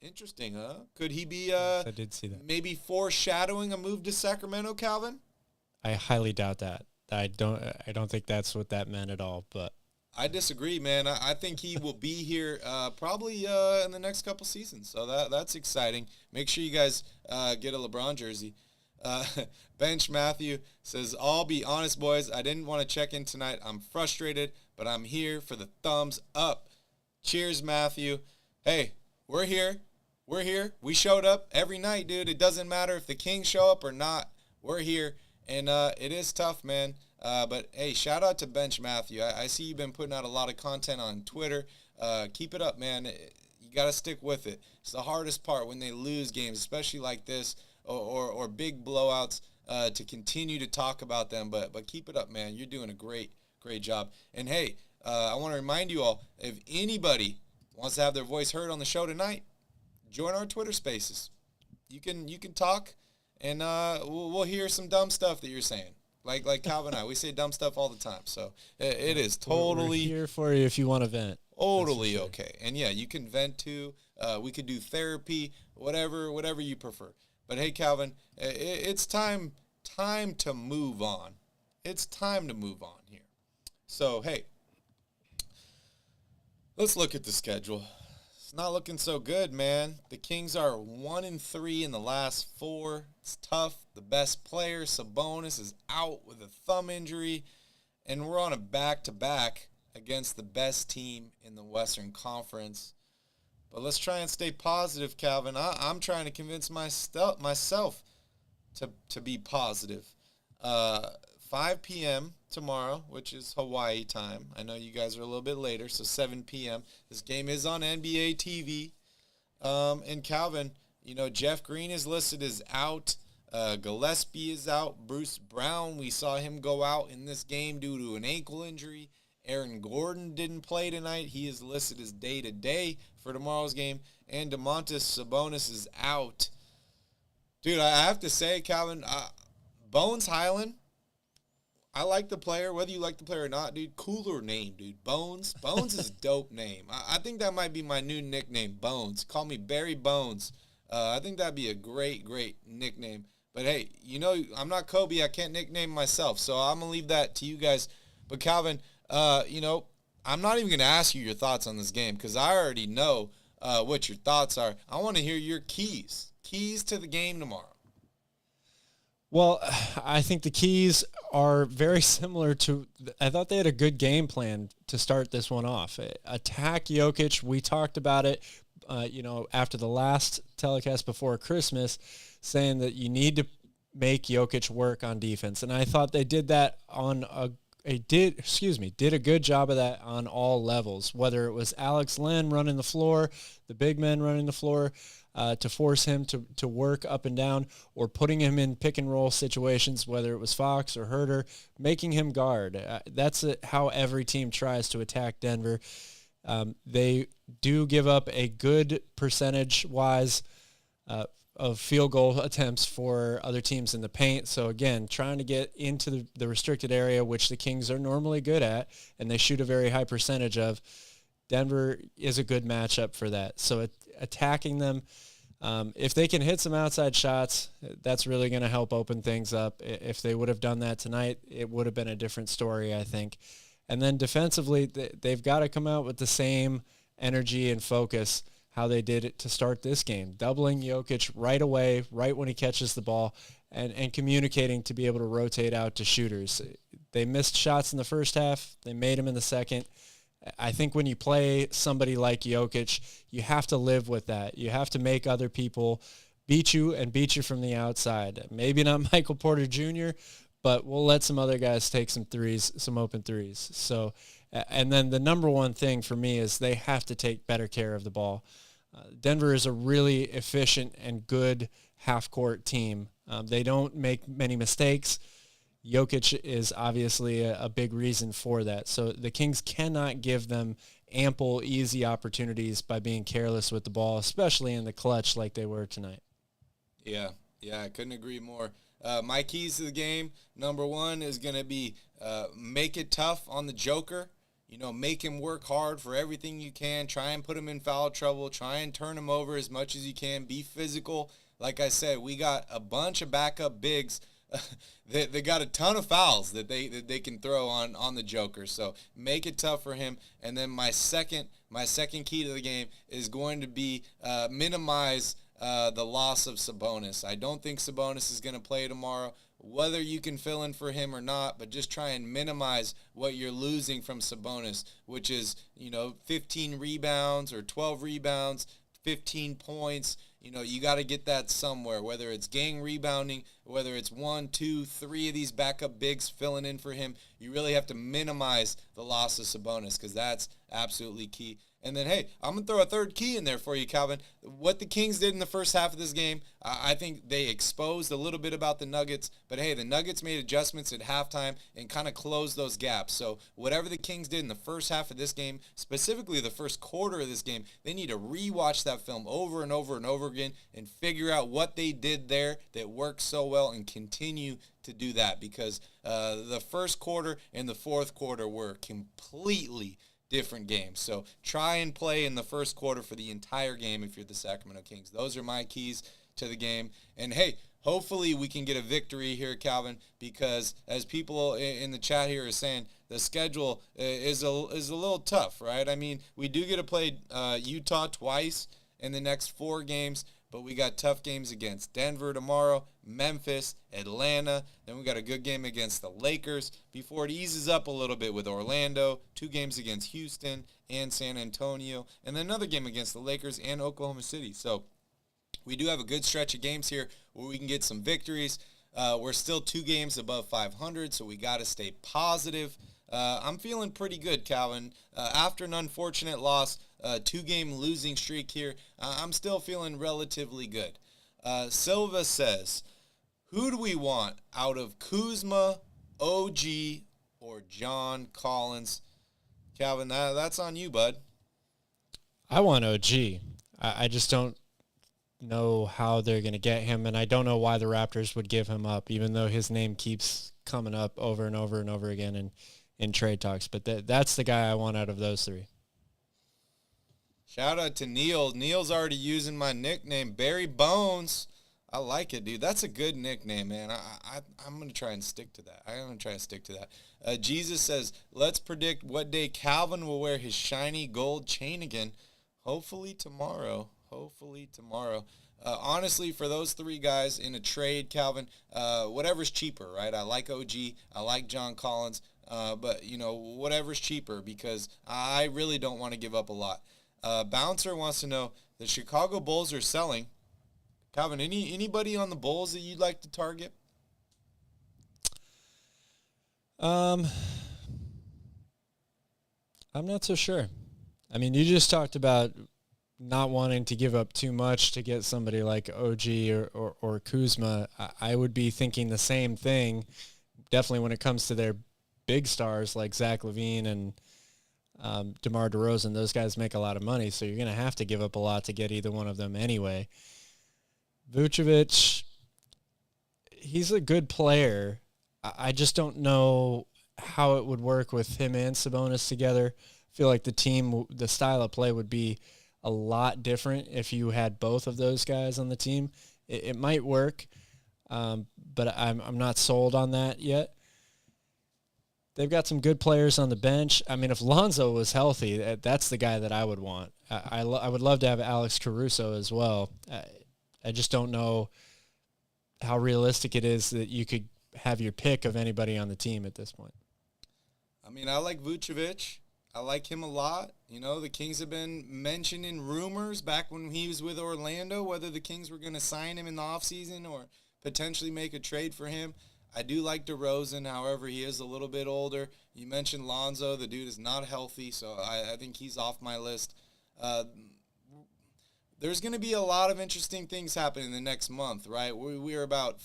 Interesting, huh? Could he be I did see that. maybe foreshadowing a move to Sacramento, Calvin? I highly doubt that. I don't think that's what that meant at all. But I disagree, man. I think he will be here probably in the next couple seasons. So that's exciting. Make sure you guys get a LeBron jersey. Bench Matthew says, I'll be honest, boys. I didn't want to check in tonight. I'm frustrated, but I'm here for the thumbs up. Cheers, Matthew. Hey, we're here. We're here. We showed up every night, dude. It doesn't matter if the Kings show up or not. We're here. And it is tough, man. But, hey, shout out to Bench Matthew. I see you've been putting out a lot of content on Twitter. Keep it up, man. You got to stick with it. It's the hardest part when they lose games, especially like this, or big blowouts, to continue to talk about them. But keep it up, man. You're doing a great job. And, hey, I want to remind you all, if anybody wants to have their voice heard on the show tonight, join our Twitter Spaces. You can talk, and we'll hear some dumb stuff that you're saying. Like Calvin and I, we say dumb stuff all the time. So it is totally we're here for you if you want to vent. Totally okay. And yeah, you can vent too. We could do therapy, whatever you prefer. But hey, Calvin, it's time to move on. It's time to move on here. So hey, let's look at the schedule. It's not looking so good, man. The Kings are 1-3 in the last 4. It's tough. The best player, Sabonis, is out with a thumb injury, and we're on a back-to-back against the best team in the Western Conference. But let's try and stay positive, Calvin. I'm trying to convince myself to be positive. 5 p.m. tomorrow, which is Hawaii time. I know you guys are a little bit later, so 7 p.m. This game is on NBA TV. And Calvin, Jeff Green is listed as out. Gillespie is out. Bruce Brown, we saw him go out in this game due to an ankle injury. Aaron Gordon didn't play tonight. He is listed as day-to-day for tomorrow's game. And Domantas Sabonis is out. Dude, I have to say, Calvin, Bones Highland, I like the player, whether you like the player or not, dude. Cooler name, dude. Bones. Bones is a dope name. I think that might be my new nickname, Bones. Call me Barry Bones. I think that'd be a great nickname. But, hey, I'm not Kobe. I can't nickname myself, so I'm going to leave that to you guys. But, Calvin, I'm not even going to ask you your thoughts on this game because I already know what your thoughts are. I want to hear your keys to the game tomorrow. Well, I think the keys are very similar to – I thought they had a good game plan to start this one off. Attack Jokic. We talked about it, after the last telecast before Christmas, saying that you need to make Jokic work on defense. And I thought they did that did a good job of that on all levels, whether it was Alex Len running the floor, the big men running the floor, to force him to work up and down, or putting him in pick and roll situations, whether it was Fox or Herter, making him guard. That's how every team tries to attack Denver. They do give up a good percentage-wise of field goal attempts for other teams in the paint. So, again, trying to get into the restricted area, which the Kings are normally good at, and they shoot a very high percentage of. Denver is a good matchup for that. So attacking them, if they can hit some outside shots, that's really going to help open things up. If they would have done that tonight, it would have been a different story, I think. And then defensively, they've got to come out with the same energy and focus how they did it to start this game, doubling Jokic right away, right when he catches the ball, and communicating to be able to rotate out to shooters. They missed shots in the first half. They made them in the second. I think when you play somebody like Jokic, you have to live with that. You have to make other people beat you and beat you from the outside. Maybe not Michael Porter Jr., but we'll let some other guys take some threes, some open threes. So, and then the number one thing for me is they have to take better care of the ball. Denver is a really efficient and good half-court team. They don't make many mistakes. Jokic is obviously a big reason for that. So the Kings cannot give them ample, easy opportunities by being careless with the ball, especially in the clutch like they were tonight. Yeah, I couldn't agree more. My keys to the game, number one, is going to be make it tough on the Joker. Make him work hard for everything you can. Try and put him in foul trouble. Try and turn him over as much as you can. Be physical. Like I said, we got a bunch of backup bigs. They got a ton of fouls that they can throw on the Joker. So make it tough for him. And then my second key to the game is going to be minimize the loss of Sabonis. I don't think Sabonis is going to play tomorrow. Whether you can fill in for him or not, but just try and minimize what you're losing from Sabonis, which is, 15 rebounds or 12 rebounds, 15 points. You got to get that somewhere, whether it's gang rebounding, whether it's 1, 2, 3 of these backup bigs filling in for him. You really have to minimize the loss of Sabonis because that's absolutely key. And then, hey, I'm going to throw a third key in there for you, Calvin. What the Kings did in the first half of this game, I think they exposed a little bit about the Nuggets. But, hey, the Nuggets made adjustments at halftime and kind of closed those gaps. So whatever the Kings did in the first half of this game, specifically the first quarter of this game, they need to rewatch that film over and over and over again and figure out what they did there that worked so well and continue to do that because the first quarter and the fourth quarter were completely different games. So try and play in the first quarter for the entire game if you're the Sacramento Kings. Those are my keys to the game. And hey, hopefully we can get a victory here, Calvin, because as people in the chat here are saying, the schedule is a little tough, right? I mean, we do get to play Utah twice in the next 4 games, but we got tough games against Denver tomorrow, Memphis, Atlanta. Then we got a good game against the Lakers before it eases up a little bit with Orlando, 2 games against Houston and San Antonio, and then another game against the Lakers and Oklahoma City. So we do have a good stretch of games here where we can get some victories. We're still 2 games above 500, so we got to stay positive. I'm feeling pretty good, Calvin. After an unfortunate loss, 2-game losing streak here, I'm still feeling relatively good. Silva says, who do we want out of Kuzma, OG, or John Collins? Calvin, that's on you, bud. I want OG. I just don't know how they're going to get him, and I don't know why the Raptors would give him up, even though his name keeps coming up over and over and over again in trade talks. But that's the guy I want out of those 3. Shout out to Neil. Neil's already using my nickname, Barry Bones. I like it, dude. That's a good nickname, man. I'm going to try and stick to that. Jesus says, let's predict what day Calvin will wear his shiny gold chain again. Hopefully tomorrow. Honestly, for those 3 guys in a trade, Calvin, whatever's cheaper, right? I like OG. I like John Collins. But, whatever's cheaper because I really don't want to give up a lot. Bouncer wants to know, the Chicago Bulls are selling. Calvin, anybody on the Bulls that you'd like to target? I'm not so sure. I mean, you just talked about not wanting to give up too much to get somebody like OG or Kuzma. I would be thinking the same thing, definitely when it comes to their big stars like Zach LaVine and DeMar DeRozan. Those guys make a lot of money, so you're going to have to give up a lot to get either one of them anyway. Vucevic, he's a good player. I just don't know how it would work with him and Sabonis together. I feel like the style of play would be a lot different if you had both of those guys on the team. It might work, but I'm not sold on that yet. They've got some good players on the bench. I mean, if Lonzo was healthy, that's the guy that I would want. I would love to have Alex Caruso as well. I just don't know how realistic it is that you could have your pick of anybody on the team at this point. I mean, I like Vucevic. I like him a lot. The Kings have been mentioning rumors back when he was with Orlando, whether the Kings were going to sign him in the offseason or potentially make a trade for him. I do like DeRozan, however, he is a little bit older. You mentioned Lonzo. The dude is not healthy, so I think he's off my list. There's going to be a lot of interesting things happening in the next month, right? We're about,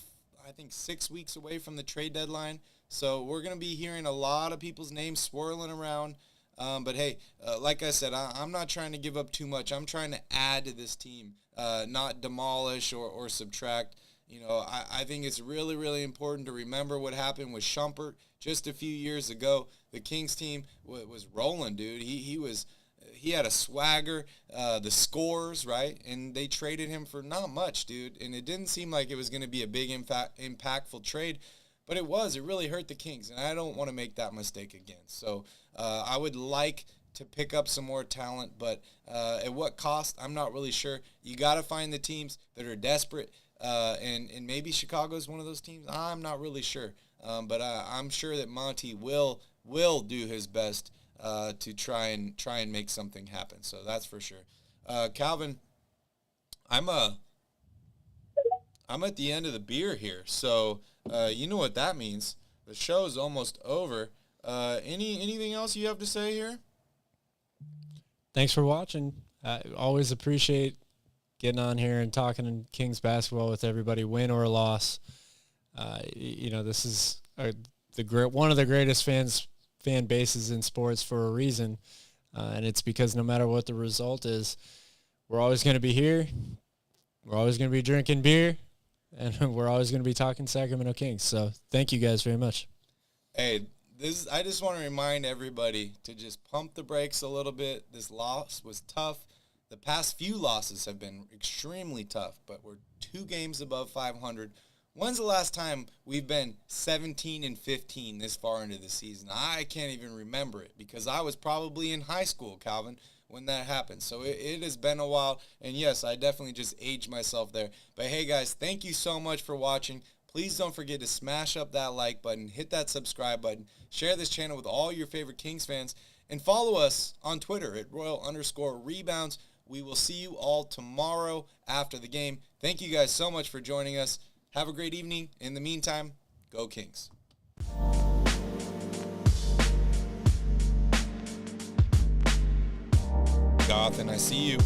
I think, 6 weeks away from the trade deadline, so we're going to be hearing a lot of people's names swirling around. But hey, like I said, I'm not trying to give up too much. I'm trying to add to this team, not demolish or subtract. You know, I think it's really, really important to remember what happened with Shumpert just a few years ago. The Kings team was rolling, dude. He had a swagger, the scores, right? And they traded him for not much, dude. And it didn't seem like it was going to be a big, impactful trade, but it was. It really hurt the Kings, and I don't want to make that mistake again. So I would like to pick up some more talent, but at what cost, I'm not really sure. You got to find the teams that are desperate, and maybe Chicago's one of those teams. I'm not really sure, but I'm sure that Monty will do his best to try and make something happen. So that's for sure. Calvin, I'm at the end of the beer here, so you know what that means. The show is almost over. Anything else you have to say here? Thanks for watching. I always appreciate getting on here and talking Kings basketball with everybody, win or loss. You know, this is one of the greatest fan bases in sports for a reason, and it's because no matter what the result is, we're always going to be here. We're always going to be drinking beer, and we're always going to be talking Sacramento Kings. So thank you guys very much. Hey, I just want to remind everybody to just pump the brakes a little bit. This loss was tough. The past few losses have been extremely tough, but we're 2 games above 500. When's the last time we've been 17-15 this far into the season? I can't even remember it because I was probably in high school, Calvin, when that happened. So it has been a while, and yes, I definitely just aged myself there. But hey, guys, thank you so much for watching. Please don't forget to smash up that like button, hit that subscribe button, share this channel with all your favorite Kings fans, and follow us on Twitter at Royal_Rebounds. We will see you all tomorrow after the game. Thank you guys so much for joining us. Have a great evening. In the meantime, go Kings. Goth, and I see you.